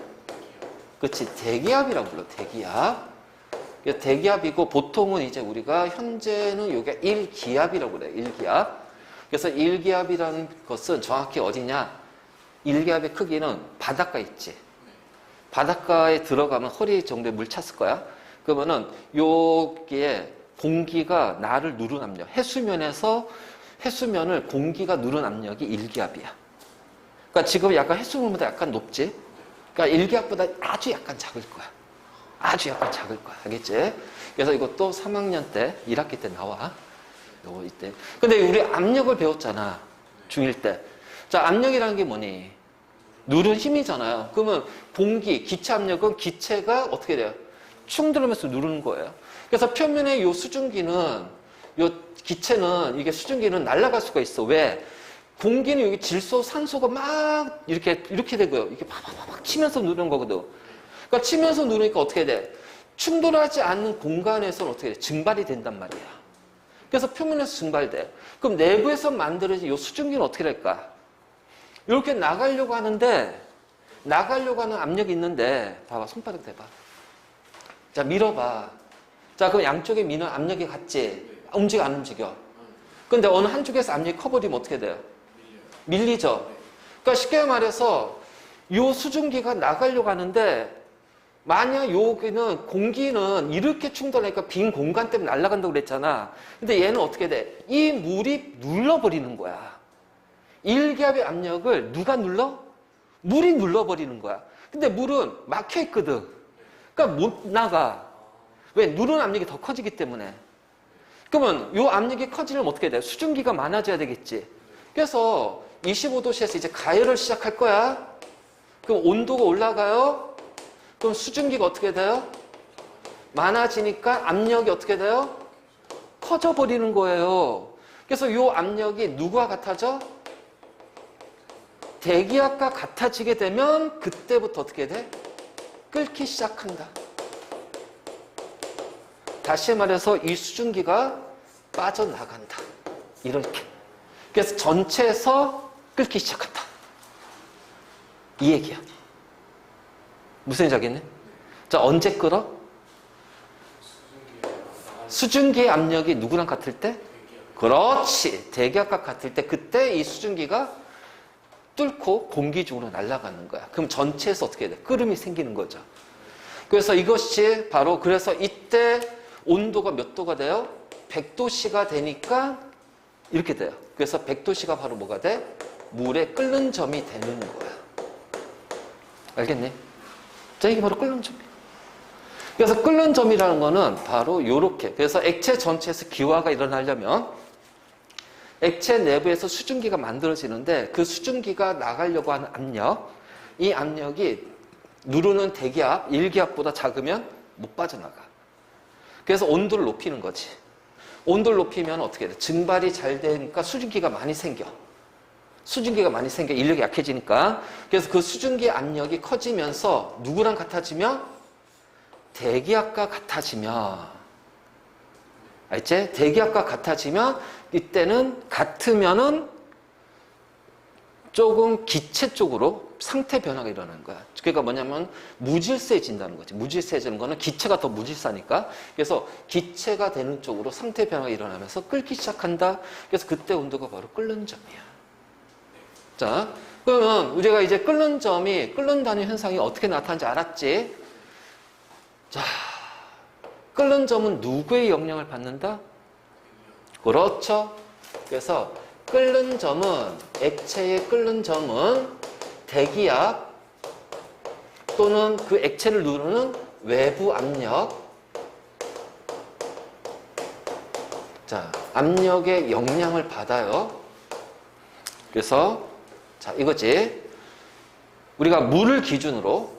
그렇지, 대기압이라고 불러. 대기압. 대기압이고 보통은 이제 우리가 현재는 여기가 1기압이라고 그래. 1기압. 그래서 1기압이라는 것은 정확히 어디냐? 1기압의 크기는 바닷가 있지. 바닷가에 들어가면 허리 정도의 물 찼을 거야. 그러면은 여기에 공기가 나를 누른 압력, 해수면을 공기가 누른 압력이 1기압이야. 그러니까 지금 약간 해수면보다 약간 높지? 그러니까 1기압보다 아주 약간 작을 거야. 아주 약간 작을 거야. 알겠지? 그래서 이것도 3학년 때, 1학기 때 나와. 요거 이때. 근데 우리 압력을 배웠잖아. 중1 때. 자, 압력이라는 게 뭐니? 누른 힘이잖아요. 그러면 공기, 기체 압력은 기체가 어떻게 돼요? 축 들으면서 누르는 거예요. 그래서 표면에 요 수증기는, 요 기체는, 이게 수증기는 날아갈 수가 있어. 왜? 공기는 여기 질소, 산소가 막 이렇게 되고요. 이렇게 막 치면서 누르는 거거든. 그러니까 치면서 누르니까 어떻게 돼? 충돌하지 않는 공간에서는 어떻게 돼? 증발이 된단 말이야. 그래서 표면에서 증발돼. 그럼 내부에서 만들어진 요 수증기는 어떻게 될까? 이렇게 나가려고 하는데, 나가려고 하는 압력이 있는데, 봐봐, 손바닥 대봐. 자, 밀어봐. 자, 그럼 양쪽에 미는 압력이 같지? 움직여, 안 움직여? 근데 어느 한쪽에서 압력이 커버리면 어떻게 돼요? 밀리죠? 그러니까 쉽게 말해서, 요 수증기가 나가려고 하는데, 만약 여기는 공기는 이렇게 충돌하니까 빈 공간 때문에 날아간다고 그랬잖아. 근데 얘는 어떻게 돼? 이 물이 눌러버리는 거야. 1기압의 압력을 누가 눌러? 물이 눌러버리는 거야. 근데 물은 막혀 있거든. 그러니까 못 나가. 왜? 누른 압력이 더 커지기 때문에. 그러면 이 압력이 커지려면 어떻게 돼? 수증기가 많아져야 되겠지. 그래서 25도씨에서 이제 가열을 시작할 거야. 그럼 온도가 올라가요. 그럼 수증기가 어떻게 돼요? 많아지니까 압력이 어떻게 돼요? 커져버리는 거예요. 그래서 이 압력이 누구와 같아져? 대기압과 같아지게 되면 그때부터 어떻게 돼? 끓기 시작한다. 다시 말해서 이 수증기가 빠져나간다. 이렇게. 그래서 전체에서 끓기 시작한다. 이 얘기야. 무슨 얘기인지 알겠네? 자, 언제 끓어? 수증기의 압력이 누구랑 같을 때? 그렇지. 대기압과 같을 때 그때 이 수증기가 뚫고 공기 중으로 날아가는 거야. 그럼 전체에서 어떻게 돼? 끓음이 생기는 거죠. 그래서 이것이 바로 그래서 이때 온도가 몇 도가 돼요? 100도씨가 되니까 이렇게 돼요. 그래서 100도씨가 바로 뭐가 돼? 물의 끓는 점이 되는 거야. 알겠니? 자, 이게 바로 끓는 점이에요. 그래서 끓는 점이라는 거는 바로 요렇게. 그래서 액체 전체에서 기화가 일어나려면 액체 내부에서 수증기가 만들어지는데 그 수증기가 나가려고 하는 압력, 이 압력이 누르는 대기압, 1기압보다 작으면 못 빠져나가. 그래서 온도를 높이는 거지. 온도를 높이면 어떻게 돼? 증발이 잘 되니까 수증기가 많이 생겨. 수증기가 많이 생겨. 인력이 약해지니까. 그래서 그 수증기 압력이 커지면서 누구랑 같아지며? 대기압과 같아지며. 알지? 대기압과 같아지면 이때는 같으면은 조금 기체 쪽으로 상태 변화가 일어나는 거야. 그러니까 뭐냐면 무질서해진다는 거지. 무질서해지는 거는 기체가 더 무질서하니까. 그래서 기체가 되는 쪽으로 상태 변화가 일어나면서 끓기 시작한다. 그래서 그때 온도가 바로 끓는 점이야. 자, 그러면 우리가 이제 끓는다는 현상이 어떻게 나타나는지 알았지? 자, 끓는 점은 누구의 영향을 받는다? 그렇죠. 그래서 끓는 점은, 액체의 끓는 점은 대기압 또는 그 액체를 누르는 외부 압력, 자, 압력의 영향을 받아요. 그래서 자, 이거지. 우리가 물을 기준으로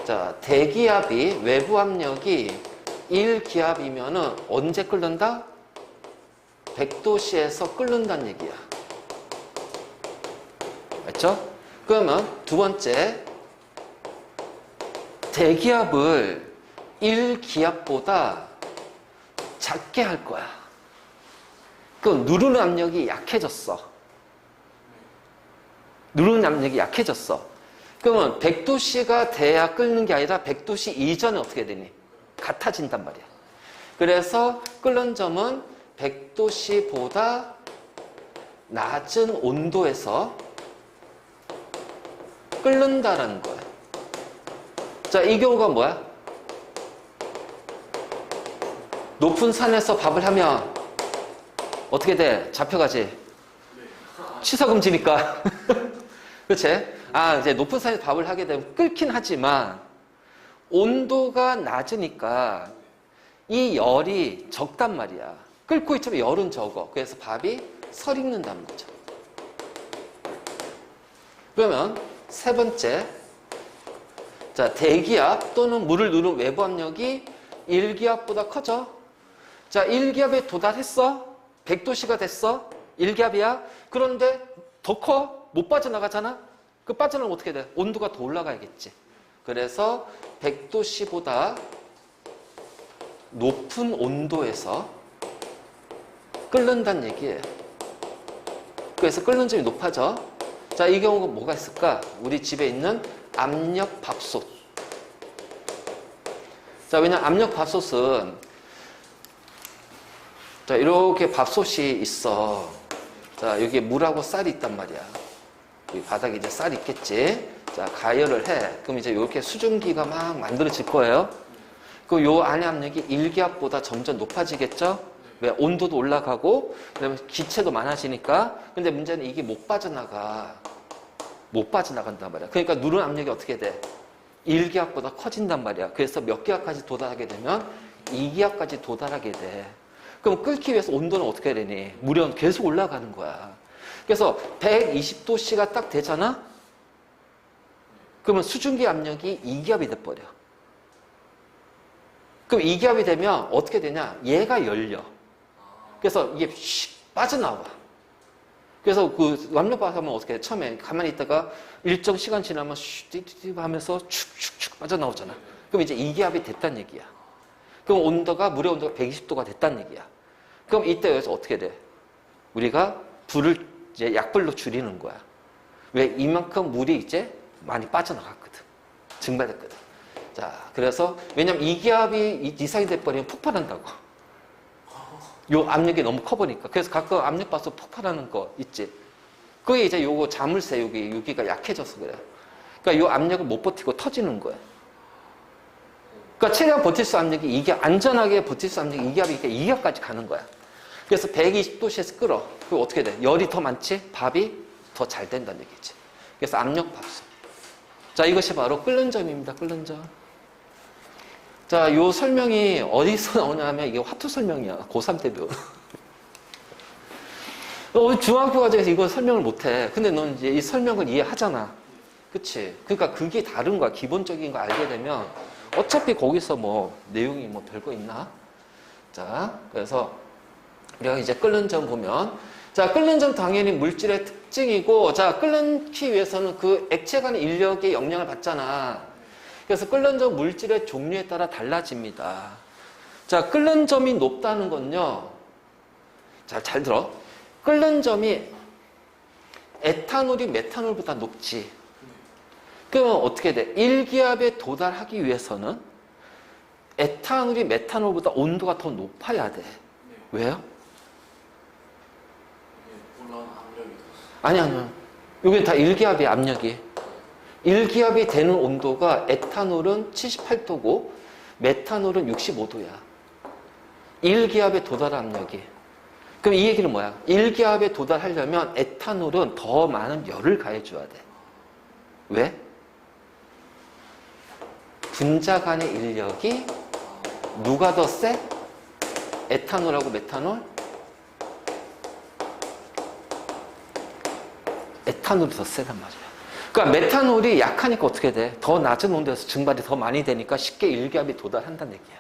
자, 대기압이, 외부 압력이 1기압이면은 언제 끓는다? 100도씨에서 끓는다는 얘기야. 맞죠? 그러면 두 번째, 대기압을 1기압보다 작게 할 거야. 그럼 누르는 압력이 약해졌어. 누르는 압력이 약해졌어. 그러면 100도씨가 돼야 끓는 게 아니라 100도씨 이전에 어떻게 되니? 같아진단 말이야. 그래서 끓는 점은 100도씨보다 낮은 온도에서 끓는다라는 거야. 자, 이 경우가 뭐야? 높은 산에서 밥을 하면 어떻게 돼? 잡혀가지? 취사금지니까. 그렇지? 아, 이제 높은 산에서 밥을 하게 되면 끓긴 하지만 온도가 낮으니까 이 열이 적단 말이야. 끓고 있지만 열은 적어. 그래서 밥이 설익는다는 거죠. 그러면 세 번째, 자, 대기압 또는 물을 누르는 외부 압력이 1기압보다 커져. 자, 1기압에 도달했어. 100도씨가 됐어. 1기압이야. 그런데 더 커. 못 빠져나가잖아. 그 빠져나가면 어떻게 돼? 온도가 더 올라가야겠지. 그래서 100도씨보다 높은 온도에서 끓는다는 얘기예요. 그래서 끓는 점이 높아져. 자, 이 경우가 뭐가 있을까? 우리 집에 있는 압력밥솥. 자, 왜냐면 압력밥솥은 자, 이렇게 밥솥이 있어. 자, 여기에 물하고 쌀이 있단 말이야. 여기 바닥에 이제 쌀이 있겠지. 자, 가열을 해. 그럼 이제 이렇게 수증기가 막 만들어질 거예요. 그 요 안의 압력이 1기압보다 점점 높아지겠죠? 왜? 온도도 올라가고, 그다음에 기체도 많아지니까. 근데 문제는 이게 못 빠져나가. 못 빠져나간단 말이야. 그러니까 누르는 압력이 어떻게 돼? 1기압보다 커진단 말이야. 그래서 몇 기압까지 도달하게 되면 2기압까지 도달하게 돼. 그럼 끓기 위해서 온도는 어떻게 해야 되니? 무려 계속 올라가는 거야. 그래서 120도씨가 딱 되잖아? 그러면 수증기 압력이 2기압이 돼버려. 그럼 2기압이 되면 어떻게 되냐? 얘가 열려. 그래서 이게 슉 빠져나와. 그래서 그 압력밥 하면 어떻게 해? 처음에 가만히 있다가 일정 시간 지나면 슉 하면서 축축축 빠져나오잖아. 그럼 이제 2기압이 됐다는 얘기야. 그럼 온도가, 물의 온도가 120도가 됐다는 얘기야. 그럼 이때 여기서 어떻게 돼? 우리가 불을 이제 약불로 줄이는 거야. 왜? 이만큼 물이 이제 많이 빠져나갔거든. 증발됐거든. 자, 그래서 왜냐면 2기압이 이상이 돼버리면 폭발한다고. 요 압력이 너무 커 보니까. 그래서 가끔 압력밥솥 폭발하는 거 있지. 그게 이제 요거 자물쇠 여기가 약해져서 그래. 그러니까 요 압력을 못 버티고 터지는 거야. 그러니까 최대한 버틸 수 압력이 2기압, 안전하게 버틸 수 압력이 2기압이니까 2기압까지 가는 거야. 그래서 120도씨에서 끓어. 그럼 어떻게 돼? 열이 더 많지? 밥이 더 잘 된다는 얘기지. 그래서 압력밥솥. 자, 이것이 바로 끓는 점입니다. 끓는 점. 자, 요 설명이 어디서 나오냐면 이게 화투 설명이야. 고3 때 배운. 중학교 과정에서 이거 설명을 못해. 근데 넌 이제 이 설명을 이해하잖아. 그치? 그러니까 그게 다른 거야. 기본적인 거 알게 되면 어차피 거기서 뭐 내용이 뭐 별거 있나? 자, 그래서 우리가 이제 끓는 점 보면, 자, 끓는 점 당연히 물질의 특징이고, 자, 끓기 위해서는 그 액체 간의 인력의 영향을 받잖아. 그래서 끓는 점 물질의 종류에 따라 달라집니다. 자, 끓는 점이 높다는 건요. 자, 잘 들어. 끓는 점이 에탄올이 메탄올보다 높지. 그러면 어떻게 돼? 1기압에 도달하기 위해서는 에탄올이 메탄올보다 온도가 더 높아야 돼. 왜요? 아니요. 여기 다 1기압이 압력이. 1기압이 되는 온도가 에탄올은 78도고 메탄올은 65도야. 1기압에 도달한 압력이. 그럼 이 얘기는 뭐야? 1기압에 도달하려면 에탄올은 더 많은 열을 가해줘야 돼. 왜? 분자 간의 인력이 누가 더 세? 에탄올하고 메탄올? 에탄올이 더 세단 말이야. 그러니까 메탄올이 약하니까 어떻게 돼? 더 낮은 온도에서 증발이 더 많이 되니까 쉽게 1기압에 도달한다는 얘기야.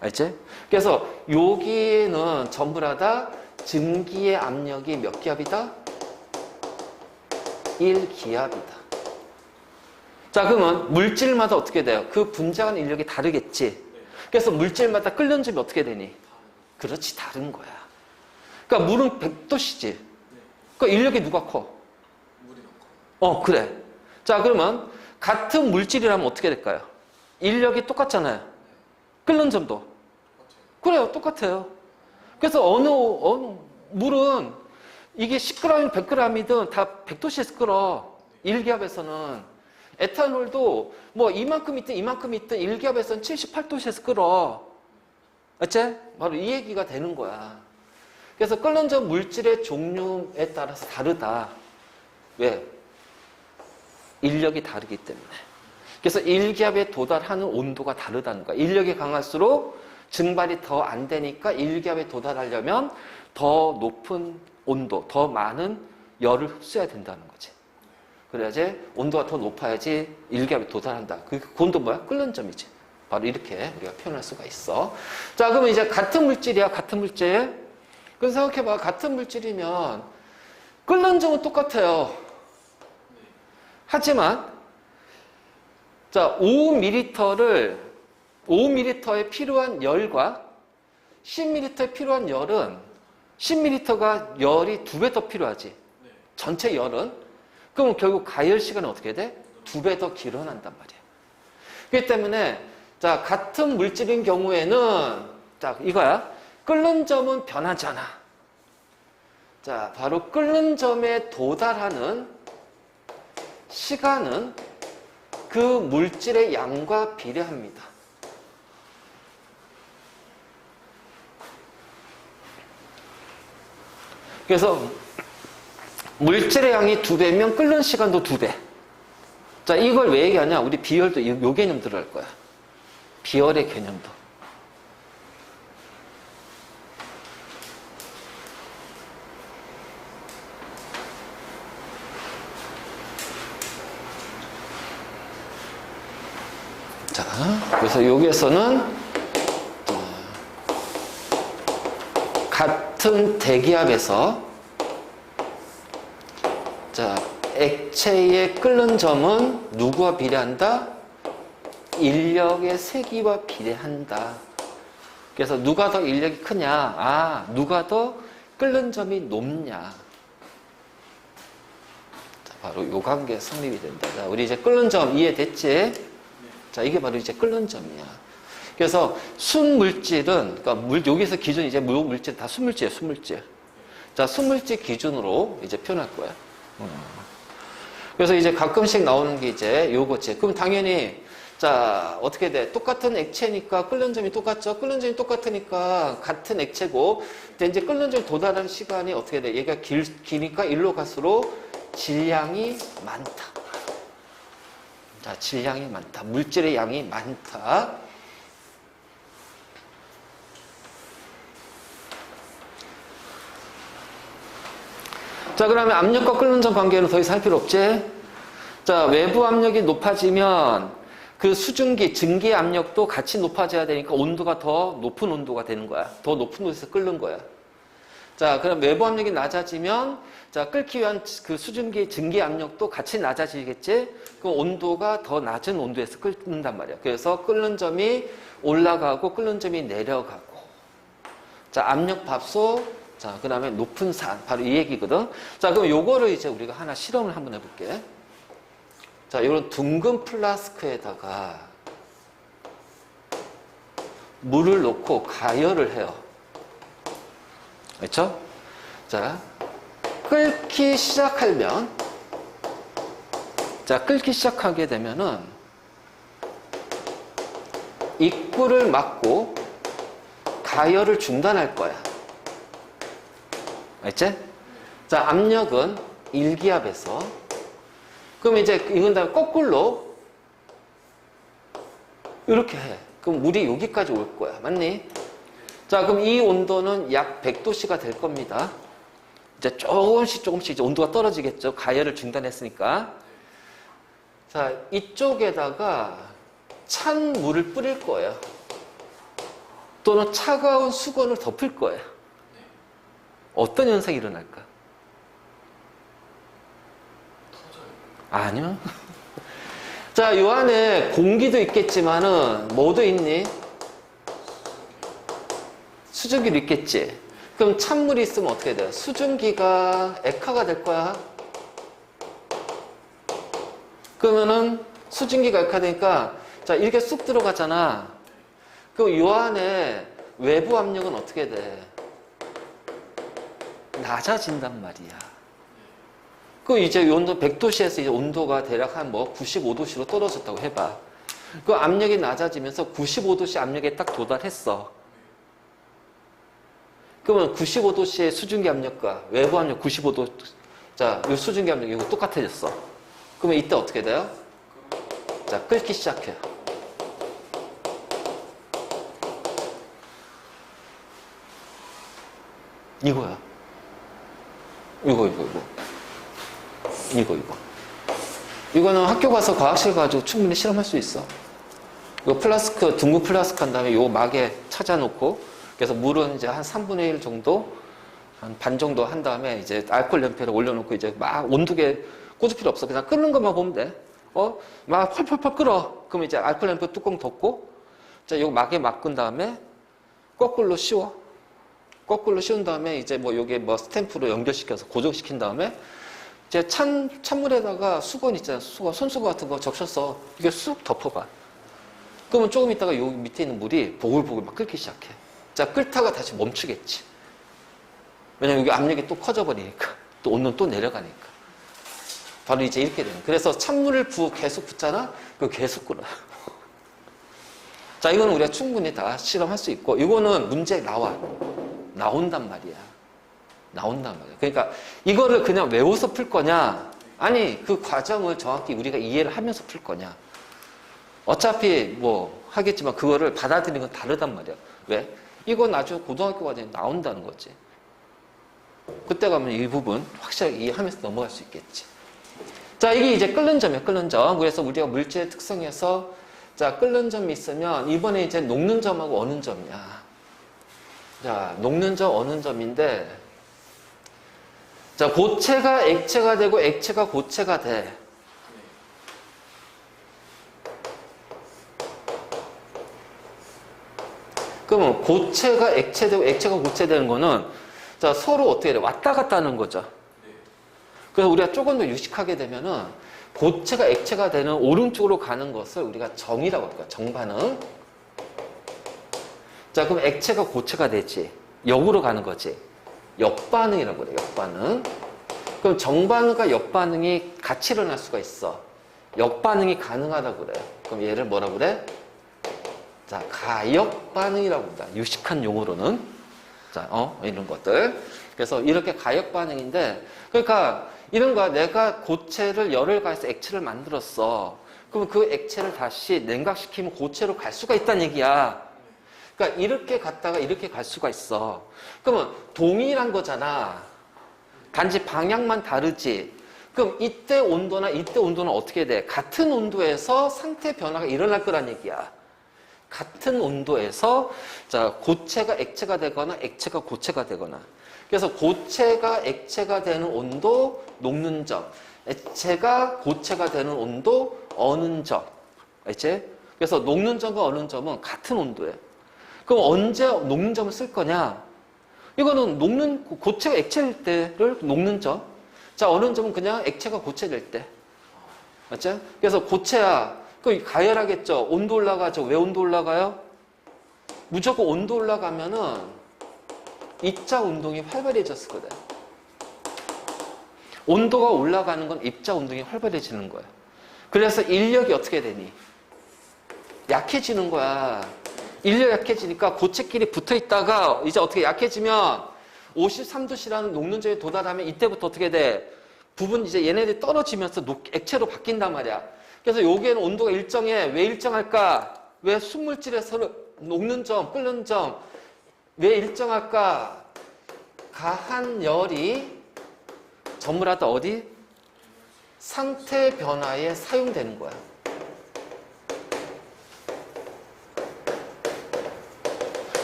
알지? 그래서 여기는 전부 다 증기의 압력이 몇 기압이다? 1기압이다. 자, 그러면 물질마다 어떻게 돼요? 그 분자 간 인력이 다르겠지? 그래서 물질마다 끓는 점이 어떻게 되니? 그렇지, 다른 거야. 그러니까 물은 100도씨지? 그러니까 인력이 누가 커? 그래. 자, 그러면 같은 물질이라면 어떻게 될까요? 인력이 똑같잖아요. 끓는 점도. 그래요, 똑같아요. 그래서 어느 물은 이게 10g이든 100g이든 다 100도씨에서 끓어. 1기압에서는. 에탄올도 뭐 이만큼 있든 1기압에서는 78도씨에서 끓어. 맞지? 바로 이 얘기가 되는 거야. 그래서 끓는 점 물질의 종류에 따라서 다르다. 왜? 인력이 다르기 때문에. 그래서 1기압에 도달하는 온도가 다르다는 거야. 인력이 강할수록 증발이 더 안 되니까 1기압에 도달하려면 더 높은 온도, 더 많은 열을 흡수해야 된다는 거지. 그래야지 온도가 더 높아야지 1기압에 도달한다. 그 온도 뭐야? 끓는 점이지. 바로 이렇게 우리가 표현할 수가 있어. 자, 그러면 이제 같은 물질이야. 같은 물질. 그래서 생각해봐. 같은 물질이면 끓는 점은 똑같아요. 하지만 자, 5ml에 필요한 열과 10ml에 필요한 열은 10ml가 열이 2배 더 필요하지. 전체 열은. 그럼 결국 가열 시간은 어떻게 돼? 2배 더 길어난단 말이야. 그렇기 때문에 자, 같은 물질인 경우에는 자, 이거야. 끓는 점은 변하잖아. 자, 바로 끓는 점에 도달하는 시간은 그 물질의 양과 비례합니다. 그래서 물질의 양이 2배면 끓는 시간도 2배. 자, 이걸 왜 얘기하냐? 우리 비열도 요 개념 들어갈 거야. 비열의 개념도. 자, 그래서 여기에서는 같은 대기압에서 자, 액체의 끓는 점은 누구와 비례한다? 인력의 세기와 비례한다. 그래서 누가 더 인력이 크냐? 누가 더 끓는 점이 높냐? 자, 바로 이 관계 성립이 된다. 자, 우리 이제 끓는 점 이해됐지? 자, 이게 바로 이제 끓는 점이야. 그래서 순물질은, 그러니까 여기서 기준 이제 물질 다 순물질이에요, 순물질. 자, 순물질 기준으로 이제 표현할 거야. 그래서 이제 가끔씩 나오는 게 이제 요거지. 그럼 당연히, 자, 어떻게 돼? 똑같은 액체니까 끓는 점이 똑같죠? 끓는 점이 똑같으니까 같은 액체고, 근데 이제 끓는 점이 도달하는 시간이 어떻게 돼? 얘가 기니까 일로 갈수록 질량이 많다. 자, 질량이 많다. 물질의 양이 많다. 자, 그러면 압력과 끓는 점 관계는 더 이상 할 필요 없지? 자, 외부 압력이 높아지면 그 수증기, 증기 압력도 같이 높아져야 되니까 온도가 더 높은 온도가 되는 거야. 더 높은 온도에서 끓는 거야. 자, 그럼 외부 압력이 낮아지면 자, 끓기 위한 그 수증기, 증기 압력도 같이 낮아지겠지? 그럼 온도가 더 낮은 온도에서 끓는단 말이야. 그래서 끓는 점이 올라가고 끓는 점이 내려가고. 자, 압력 밥솥, 자, 그 다음에 높은 산. 바로 이 얘기거든. 자, 그럼 요거를 이제 우리가 하나 실험을 한번 해볼게. 자, 이런 둥근 플라스크에다가 물을 넣고 가열을 해요. 그렇죠? 자, 끓기 시작하면, 자, 끓기 시작하게 되면은 입구를 막고 가열을 중단할 거야. 알지? 자, 압력은 1기압에서. 그럼 이제 이건 다 거꾸로 이렇게 해. 그럼 물이 여기까지 올 거야. 맞니? 자, 그럼 이 온도는 약 100도씨가 될 겁니다. 이제 조금씩 이제 온도가 떨어지겠죠. 가열을 중단했으니까. 자, 이쪽에다가 찬 물을 뿌릴 거예요. 또는 차가운 수건을 덮을 거예요. 어떤 현상이 일어날까? 아니요. 자, 이 안에 공기도 있겠지만은 뭐도 있니? 수증기도 있겠지. 그럼 찬물이 있으면 어떻게 돼요? 수증기가 액화가 될 거야. 그러면은 수증기가 액화되니까 자, 이렇게 쑥 들어가잖아. 그럼 이 안에 외부 압력은 어떻게 돼? 낮아진단 말이야. 그 이제 온도 100도씨에서 이제 온도가 대략 한 뭐 95도씨로 떨어졌다고 해봐. 그 압력이 낮아지면서 95도씨 압력에 딱 도달했어. 그러면 95도씨의 수증기 압력과 외부 압력 95도, 자, 이 수증기 압력 이거 똑같아졌어. 그러면 이때 어떻게 돼요? 자, 끓기 시작해요. 이거야. 이거. 이거는 학교 가서 과학실 가지고 충분히 실험할 수 있어. 이거 플라스크, 둥근 플라스크 한 다음에 요 막에 찾아놓고, 그래서 물은 이제 한 3분의 1 정도, 한 반 정도 한 다음에 이제 알코올 연패를 올려놓고 이제 막 온도계 꽂을 필요 없어. 그냥 끓는 것만 보면 돼. 막 펄펄펄 끓어. 그럼 이제 알코올 연패 뚜껑 덮고, 자, 요 막에 막은 다음에 거꾸로 씌워. 거꾸로 씌운 다음에 이제 뭐 요게 뭐 스탬프로 연결시켜서 고정시킨 다음에 이제 찬물에다가 수건 있잖아. 손수건 같은 거 적셔서 이게 쑥 덮어봐. 그러면 조금 있다가 여기 밑에 있는 물이 보글보글 막 끓기 시작해. 자, 끓다가 다시 멈추겠지. 왜냐면 여기 압력이 또 커져버리니까. 또 온도는 또 내려가니까. 바로 이제 이렇게 되는. 그래서 찬물을 계속 붓잖아? 그거 계속 끓어요. 자, 이거는 우리가 충분히 다 실험할 수 있고, 이거는 문제 나온단 말이야. 그러니까 이거를 그냥 외워서 풀 거냐? 아니, 그 과정을 정확히 우리가 이해를 하면서 풀 거냐? 어차피 뭐 하겠지만 그거를 받아들이는 건 다르단 말이야. 왜? 이건 나중에 고등학교 과정에 나온다는 거지. 그때 가면 이 부분 확실하게 이해하면서 넘어갈 수 있겠지. 자, 이게 이제 끓는 점이에요. 끓는 점. 그래서 우리가 물질의 특성에서 자, 끓는 점이 있으면 이번에 이제 녹는 점하고 어는 점이야. 자, 녹는 점, 어는 점인데, 자, 고체가 액체가 되고 액체가 고체가 돼. 그러면 고체가 액체되고 액체가 고체되는 거는 자, 서로 어떻게 돼? 왔다 갔다 하는 거죠. 그래서 우리가 조금 더 유식하게 되면은 고체가 액체가 되는 오른쪽으로 가는 것을 우리가 정이라고 할까? 정반응. 자, 그럼 액체가 고체가 되지. 역으로 가는 거지. 역반응이라고 그래, 역반응. 그럼 정반응과 역반응이 같이 일어날 수가 있어. 역반응이 가능하다고 그래. 그럼 얘를 뭐라 그래? 자, 가역반응이라고 합니다. 유식한 용어로는. 자, 이런 것들. 그래서 이렇게 가역반응인데, 그러니까 이런 거야. 내가 고체를 열을 가해서 액체를 만들었어. 그럼 그 액체를 다시 냉각시키면 고체로 갈 수가 있다는 얘기야. 그러니까 이렇게 갔다가 이렇게 갈 수가 있어. 그러면 동일한 거잖아. 단지 방향만 다르지. 그럼 이때 온도나 이때 온도는 어떻게 돼? 같은 온도에서 상태 변화가 일어날 거란 얘기야. 같은 온도에서 자, 고체가 액체가 되거나 액체가 고체가 되거나. 그래서 고체가 액체가 되는 온도 녹는 점, 액체가 고체가 되는 온도 어는 점. 알지? 그래서 녹는 점과 어는 점은 같은 온도예요. 그럼 언제 녹는 점을 쓸 거냐? 이거는 고체가 액체일 때를 녹는 점. 자, 어느 점은 그냥 액체가 고체될 때. 맞죠? 그래서 고체야. 그 가열하겠죠? 온도 올라가죠? 왜 온도 올라가요? 무조건 온도 올라가면은 입자 운동이 활발해졌거든. 온도가 올라가는 건 입자 운동이 활발해지는 거야. 그래서 인력이 어떻게 되니? 약해지는 거야. 인력 약해지니까 고체끼리 붙어 있다가 이제 어떻게 약해지면 53도씨라는 녹는 점에 도달하면 이때부터 어떻게 돼? 부분 이제 얘네들이 떨어지면서 액체로 바뀐단 말이야. 그래서 여기에는 온도가 일정해. 왜 일정할까? 왜 순물질에서 녹는 점, 끓는 점 왜 일정할까? 가한 열이 전부 다 어디? 상태 변화에 사용되는 거야.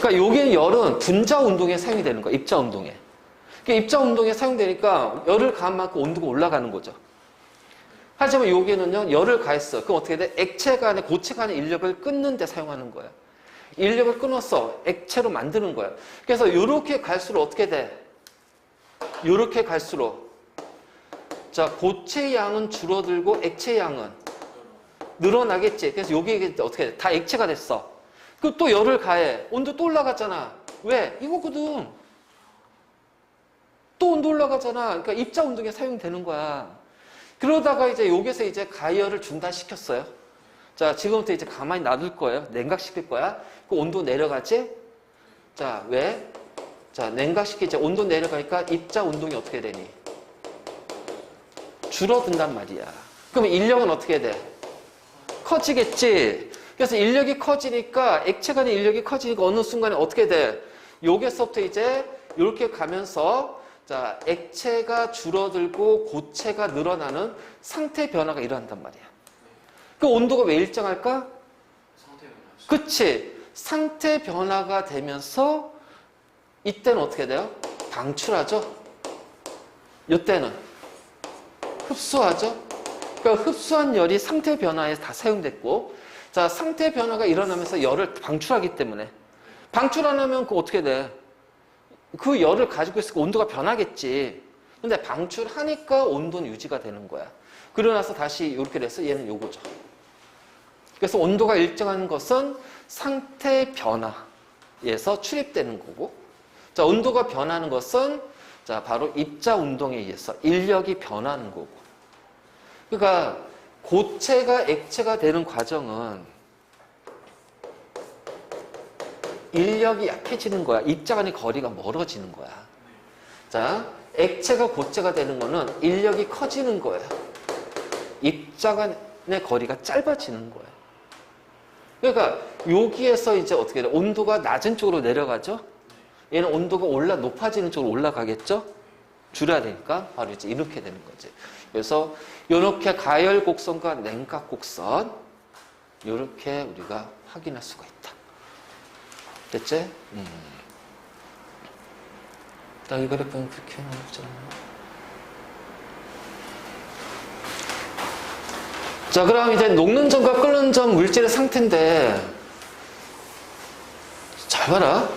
그러니까 여기는 열은 분자 운동에 사용이 되는 거야. 입자 운동에. 그러니까 입자 운동에 사용되니까 열을 가한 만큼 온도가 올라가는 거죠. 하지만 여기는요, 열을 가했어. 그럼 어떻게 돼? 액체 간에, 고체 간의 인력을 끊는 데 사용하는 거야. 인력을 끊었어. 액체로 만드는 거야. 그래서 이렇게 갈수록 어떻게 돼? 이렇게 갈수록. 자, 고체 양은 줄어들고 액체 양은 늘어나겠지. 그래서 여기 어떻게 돼? 다 액체가 됐어. 그 또 열을 가해. 온도 또 올라갔잖아. 왜? 이거거든. 또 온도 올라가잖아. 그러니까 입자 운동에 사용되는 거야. 그러다가 이제 여기서 이제 가열을 중단시켰어요. 자, 지금부터 이제 가만히 놔둘 거예요. 냉각시킬 거야. 그 온도 내려가지? 자, 왜? 자, 냉각시키지. 온도 내려가니까 입자 운동이 어떻게 되니? 줄어든단 말이야. 그러면 인력은 어떻게 돼? 커지겠지. 그래서 인력이 커지니까 액체 간의 인력이 커지니까 어느 순간에 어떻게 돼? 여기서부터 이제 이렇게 가면서 자, 액체가 줄어들고 고체가 늘어나는 상태 변화가 일어난단 말이야. 그 온도가 왜 일정할까? 상태 변화죠. 그치. 상태 변화가 되면서 이때는 어떻게 돼요? 방출하죠. 이때는 흡수하죠. 그러니까 흡수한 열이 상태 변화에 다 사용됐고, 자, 상태 변화가 일어나면서 열을 방출하기 때문에 방출 안 하면 그 어떻게 돼? 그 열을 가지고 있으니까 온도가 변하겠지. 근데 방출하니까 온도는 유지가 되는 거야. 그러고 나서 다시 이렇게 돼서 얘는 요거죠. 그래서 온도가 일정한 것은 상태 변화에서 출입되는 거고, 자, 온도가 변하는 것은 자, 바로 입자 운동에 의해서 인력이 변하는 거고. 그러니까 고체가 액체가 되는 과정은 인력이 약해지는 거야. 입자 간의 거리가 멀어지는 거야. 자, 액체가 고체가 되는 거는 인력이 커지는 거야. 입자 간의 거리가 짧아지는 거야. 그러니까 여기에서 이제 어떻게 돼? 온도가 낮은 쪽으로 내려가죠? 얘는 온도가 높아지는 쪽으로 올라가겠죠? 줄여야 되니까 바로 이제 이렇게 되는 거지. 그래서 이렇게 가열 곡선과 냉각 곡선 이렇게 우리가 확인할 수가 있다. 됐지? 나 이 그래프는 그렇게 해놨잖아. 자, 그럼 이제 녹는 점과 끓는 점 물질의 상태인데, 잘 봐라.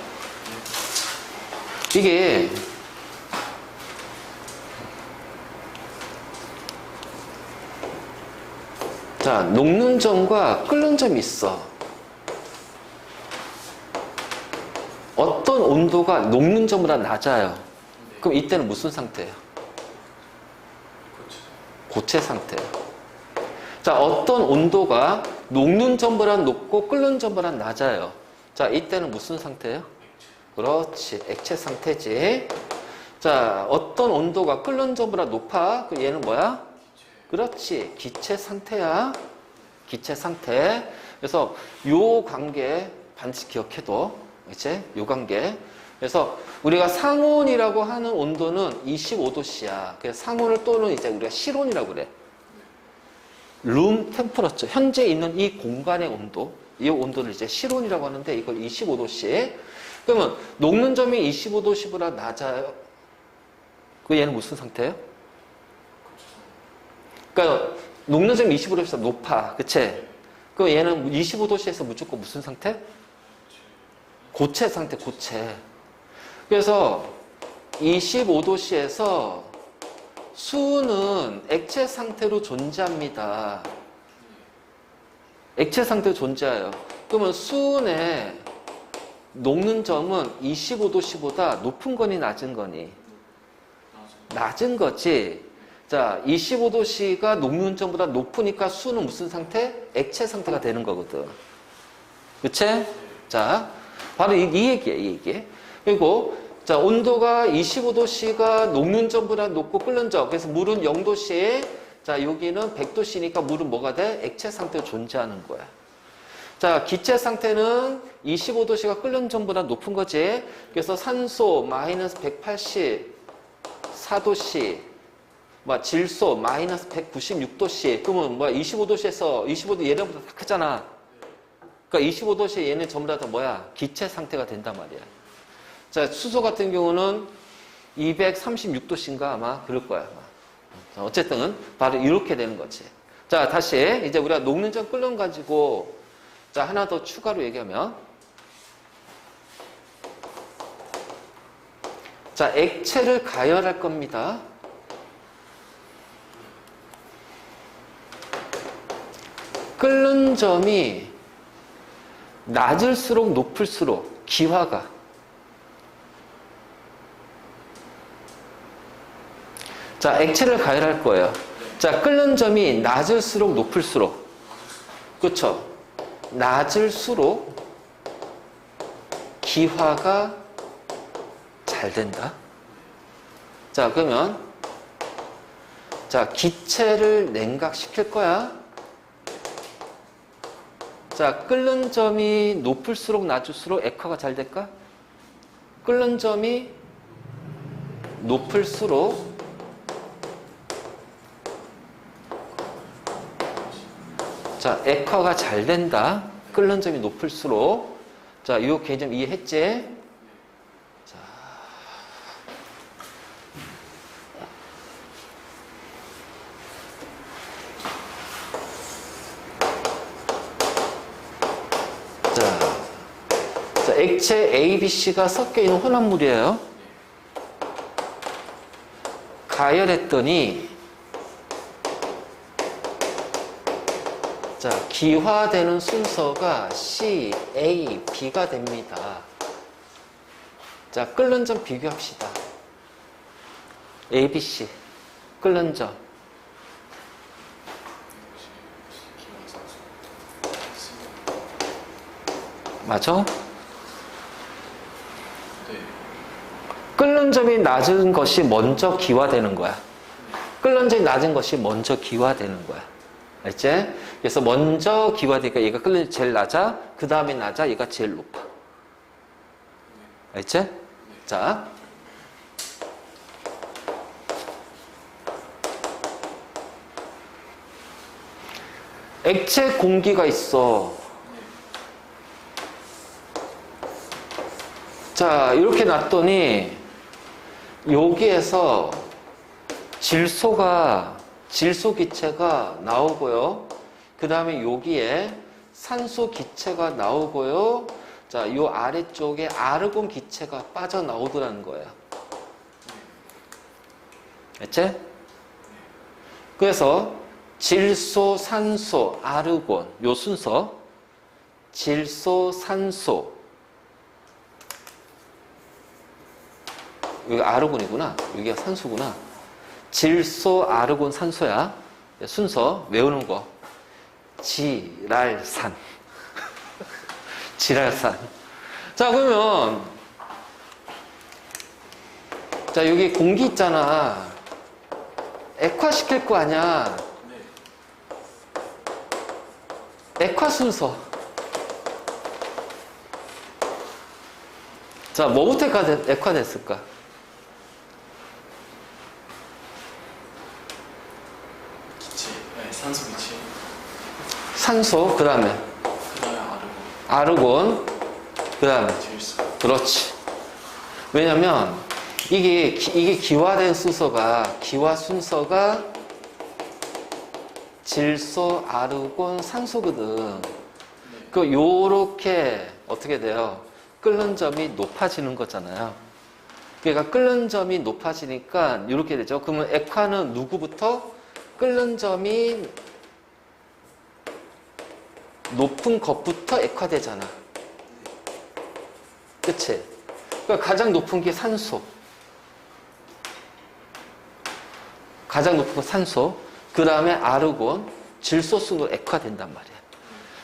이게 자, 녹는 점과 끓는 점이 있어. 어떤 온도가 녹는 점보다 낮아요. 그럼 이때는 무슨 상태예요? 고체 상태예요. 자, 어떤 온도가 녹는 점보다 높고 끓는 점보다 낮아요. 자, 이때는 무슨 상태예요? 그렇지, 액체 상태지. 자, 어떤 온도가 끓는 점보다 높아? 그 얘는 뭐야? 그렇지, 기체 상태야. 기체 상태. 그래서 요 관계 반드시 기억해둬. 이제 요 관계. 그래서 우리가 상온이라고 하는 온도는 25도씨야. 그래서 상온을 또는 이제 우리가 실온이라고 그래. 룸 템퍼러처. 현재 있는 이 공간의 온도. 이 온도를 이제 실온이라고 하는데 이걸 25도씨. 그러면 녹는 점이 25도씨보다 낮아요. 그 얘는 무슨 상태예요? 그러니까 녹는 점이 25도씨보다 높아. 그치? 그럼 얘는 25도씨에서 무조건 무슨 상태? 고체 상태, 고체. 그래서 25도씨에서 수은 액체 상태로 존재합니다. 액체 상태로 존재해요. 그러면 수은의 녹는 점은 25도씨보다 높은 거니 낮은 거니? 낮은 거지. 자, 25도씨가 녹는 점보다 높으니까 수는 무슨 상태? 액체 상태가 되는 거거든. 그치? 자, 바로 이 얘기야, 이 얘기. 그리고, 자, 온도가 25도씨가 녹는 점보다 높고 끓는 점. 그래서 물은 0도씨. 자, 여기는 100도씨니까 물은 뭐가 돼? 액체 상태로 존재하는 거야. 자, 기체 상태는 25도씨가 끓는 점보다 높은 거지. 그래서 산소 마이너스 180, 4도씨, 질소 마이너스 196도씨. 그러면 25도씨에서 25도 얘네보다 다 크잖아. 그러니까 25도씨 얘네 전부 다 뭐야? 기체 상태가 된단 말이야. 자, 수소 같은 경우는 236도씨인가 아마 그럴 거야. 자, 어쨌든 바로 이렇게 되는 거지. 자, 다시 이제 우리가 녹는 점 끓는 점 가지고 자, 하나 더 추가로 얘기하면 자, 액체를 가열할 겁니다. 끓는 점이 낮을수록 높을수록 기화가 자, 액체를 가열할 거예요. 자, 끓는 점이 낮을수록 높을수록 그렇죠? 낮을수록 기화가 잘 된다. 자, 그러면 자, 기체를 냉각시킬 거야. 자, 끓는 점이 높을수록 낮을수록 액화가 잘 될까? 끓는 점이 높을수록 자, 액화가 잘 된다. 끓는 점이 높을수록. 자, 이 개념 이해했지? 자. 자, 액체 A, B, C가 섞여 있는 혼합물이에요. 가열했더니 자, 기화되는 순서가 C, A, B가 됩니다. 자, 끓는 점 비교합시다. A, B, C. 끓는 점. 맞아? 끓는 점이 낮은 것이 먼저 기화되는 거야. 끓는 점이 낮은 것이 먼저 기화되는 거야. 알지? 그래서 먼저 기화되니까 얘가 끓는 점이 제일 낮아. 그 다음에 낮아. 얘가 제일 높아. 알지? 자. 액체 공기가 있어. 자, 이렇게 놨더니 여기에서 질소 기체가 나오고요. 그 다음에 여기에 산소 기체가 나오고요. 자, 요 아래쪽에 아르곤 기체가 빠져나오더라는 거예요. 알지? 그래서 질소, 산소, 아르곤 요 순서 질소, 산소 여기 아르곤이구나. 여기가 산소구나. 질소, 아르곤, 산소야. 순서 외우는 거. 지랄산. 지랄산. 자, 그러면 자, 여기 공기 있잖아. 액화시킬 거 아니야. 액화 순서. 자, 뭐부터 액화됐을까? 산소 기체. 산소, 그 다음에 아르곤, 그 다음에 질소. 그렇지. 왜냐면 이게 기화된 순서가 기화 순서가 질소, 아르곤, 산소거든. 그 요렇게 어떻게 돼요? 끓는 점이 높아지는 거잖아요. 그러니까 끓는 점이 높아지니까 이렇게 되죠. 그러면 액화는 누구부터? 끓는 점이 높은 것부터 액화되잖아. 그치? 그러니까 가장 높은 게 산소. 가장 높은 건 산소. 그 다음에 아르곤, 질소순으로 액화된단 말이야.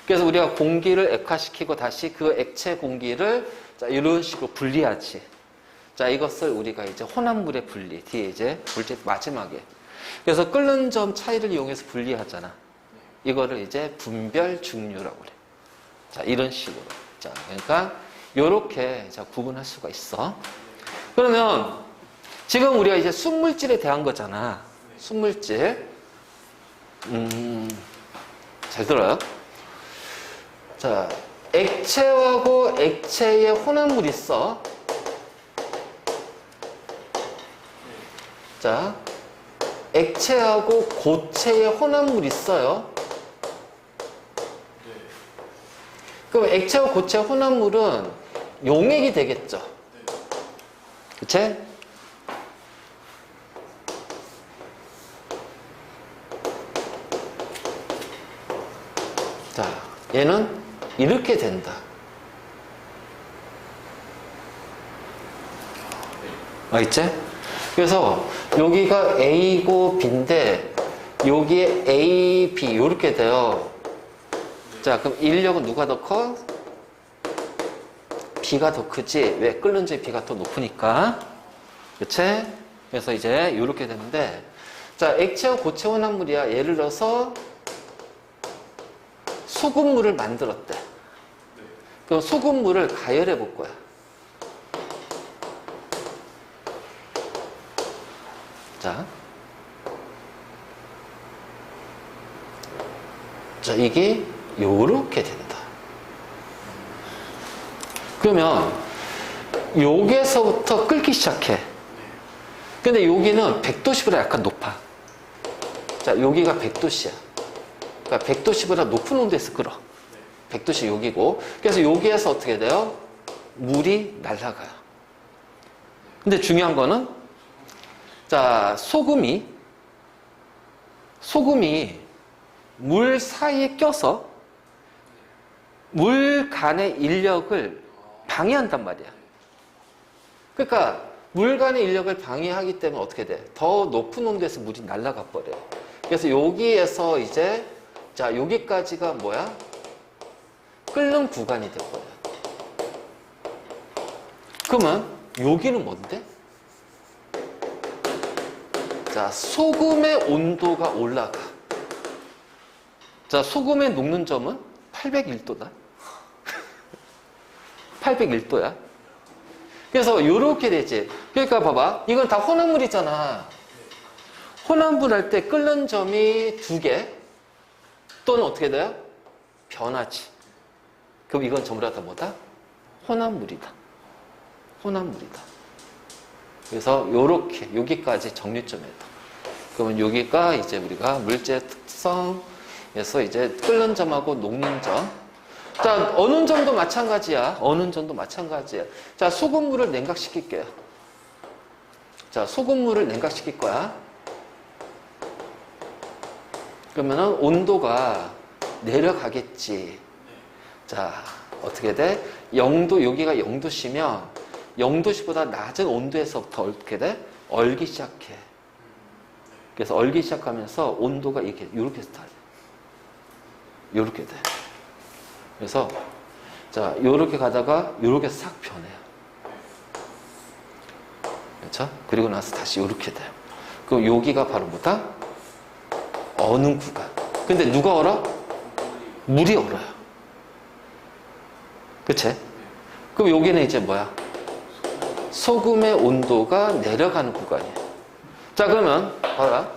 그래서 우리가 공기를 액화시키고 다시 그 액체 공기를 자, 이런 식으로 분리하지. 자, 이것을 우리가 이제 혼합물의 분리. 뒤에 이제 물질 마지막에. 그래서 끓는 점 차이를 이용해서 분리하잖아. 이거를 이제 분별 중류라고 그래. 자, 이런 식으로. 자, 그러니까 요렇게 자, 구분할 수가 있어. 그러면 지금 우리가 이제 순물질에 대한 거잖아. 순물질. 잘 들어요? 자, 액체하고 액체의 혼합물 있어. 자, 액체하고 고체의 혼합물 있어요. 그럼 액체와 고체의 혼합물은 용액이 되겠죠. 그치? 자, 얘는 이렇게 된다. 알겠지? 그래서 여기가 A고 B인데 여기에 A, B 이렇게 돼요. 자, 그럼 인력은 누가 더 커? B가 더 크지. 왜? 끓는 점이 B가 더 높으니까. 그치? 그래서 이제 이렇게 되는데 자, 액체와 고체 혼합물이야. 예를 들어서 소금물을 만들었대. 그럼 소금물을 가열해 볼 거야. 자, 이게 요렇게 된다. 그러면 여기에서부터 끓기 시작해. 근데 여기는 100도씨보다 약간 높아. 자, 여기가 100도씨야. 그러니까 100도씨보다 높은 온도에서 끓어. 100도씨 여기고. 그래서 여기에서 어떻게 돼요? 물이 날아가요. 근데 중요한 거는 자, 소금이 물 사이에 껴서 물 간의 인력을 방해한단 말이야. 그러니까 물 간의 인력을 방해하기 때문에 어떻게 돼? 더 높은 온도에서 물이 날아가 버려요. 그래서 여기에서 이제 자, 여기까지가 뭐야? 끓는 구간이 되어버려요. 그러면 여기는 뭔데? 자, 소금의 온도가 올라가. 자, 소금의 녹는 점은 801도다. 801도야. 그래서 요렇게 되지. 그러니까 봐봐. 이건 다 혼합물이잖아. 혼합물 할 때 끓는 점이 2개 또는 어떻게 돼요? 변하지. 그럼 이건 전부 다 뭐다? 혼합물이다. 혼합물이다. 그래서 요렇게 여기까지 정류점이다. 그러면 여기가 이제 우리가 물질의 특성에서 이제 끓는 점하고 녹는 점. 자, 어느 점도 마찬가지야. 어느 점도 마찬가지야. 자, 소금물을 냉각시킬게요. 자, 소금물을 냉각시킬 거야. 그러면은 온도가 내려가겠지. 자, 어떻게 돼? 0도, 여기가 0도씨면 0도씨보다 낮은 온도에서부터 어떻게 돼? 얼기 시작해. 그래서 얼기 시작하면서 온도가 이렇게 스타트. 이렇게 돼. 그래서 자, 요렇게 가다가 요렇게 싹 변해요. 그렇죠? 그리고 나서 다시 요렇게 돼요. 그럼 여기가 바로 뭐다? 어는 구간. 근데 누가 얼어? 물이 얼어요. 그치? 그럼 여기는 이제 뭐야? 소금의 온도가 내려가는 구간이에요. 자, 그러면 봐라.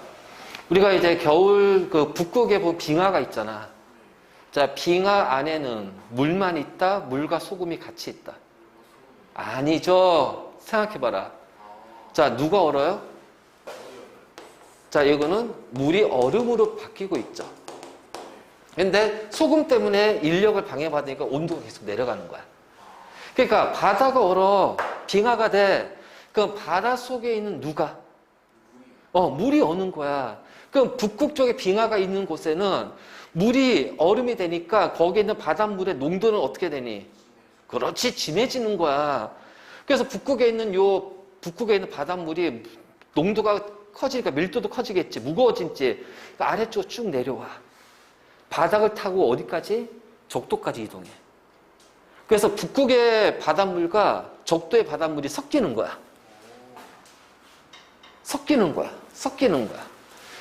우리가 이제 겨울 그 북극에 보면 빙하가 있잖아. 자, 빙하 안에는 물만 있다? 물과 소금이 같이 있다? 아니죠. 생각해봐라. 자, 누가 얼어요? 자, 이거는 물이 얼음으로 바뀌고 있죠. 근데 소금 때문에 인력을 방해받으니까 온도가 계속 내려가는 거야. 그러니까 바다가 얼어. 빙하가 돼. 그럼 바다 속에 있는 누가? 물이 오는 거야. 그럼 북극 쪽에 빙하가 있는 곳에는 물이 얼음이 되니까 거기에 있는 바닷물의 농도는 어떻게 되니? 그렇지, 진해지는 거야. 그래서 북극에 있는 바닷물이 농도가 커지니까 밀도도 커지겠지, 무거워진지. 그러니까 아래쪽으로 쭉 내려와. 바닥을 타고 어디까지? 적도까지 이동해. 그래서 북극의 바닷물과 적도의 바닷물이 섞이는 거야. 섞이는 거야.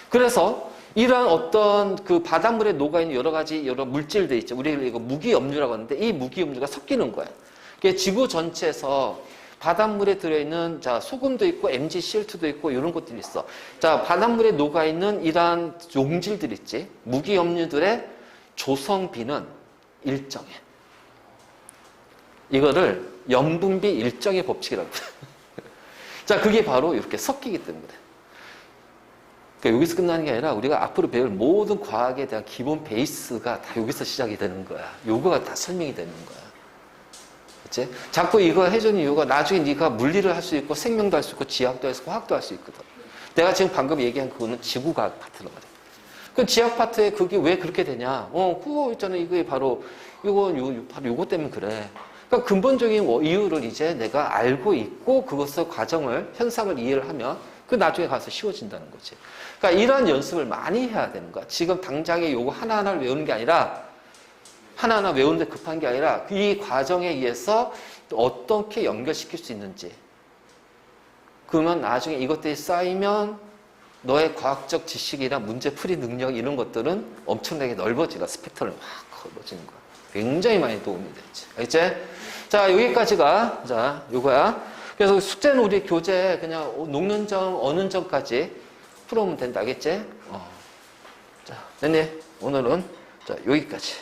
그래서 이러한 어떤 그 바닷물에 녹아있는 여러 물질들 있죠. 우리가 이거 무기염류라고 하는데 이 무기염류가 섞이는 거야. 그게 지구 전체에서 바닷물에 들어있는 소금도 있고 MgCl2도 있고 이런 것들이 있어. 바닷물에 녹아있는 이러한 용질들 있지. 무기염류들의 조성비는 일정해. 이거를 염분비 일정의 법칙이라고 해. 그게 바로 이렇게 섞이기 때문에. 그러니까 여기서 끝나는 게 아니라 우리가 앞으로 배울 모든 과학에 대한 기본 베이스가 다 여기서 시작이 되는 거야. 요거가 다 설명이 되는 거야. 그치? 자꾸 이거 해주는 이유가 나중에 네가 물리를 할 수 있고 생명도 할 수 있고 지학도 할 수 있고 화학도 할 수 있거든. 내가 지금 방금 얘기한 그거는 지구과학 파트란 말이야. 그 지학 파트에 그게 왜 그렇게 되냐? 그거 있잖아. 이게 바로 요거 때문에 그래. 그러니까 근본적인 이유를 이제 내가 알고 있고 그것의 현상을 이해를 하면 그 나중에 가서 쉬워진다는 거지. 그러니까 이런 연습을 많이 해야 되는 거야. 지금 당장에 요거 하나하나를 외우는 게 아니라 하나하나 외우는데 급한 게 아니라 이 과정에 의해서 어떻게 연결시킬 수 있는지. 그러면 나중에 이것들이 쌓이면 너의 과학적 지식이나 문제풀이 능력 이런 것들은 엄청나게 넓어지고 스펙트럼이 확 넓어지는 거야. 굉장히 많이 도움이 되지. 알겠지? 자, 여기까지가 요거야. 그래서 숙제는 우리 교재 그냥 녹는 점, 어는 점까지 풀어오면 된다. 알겠지? 자, 됐니? 오늘은 여기까지.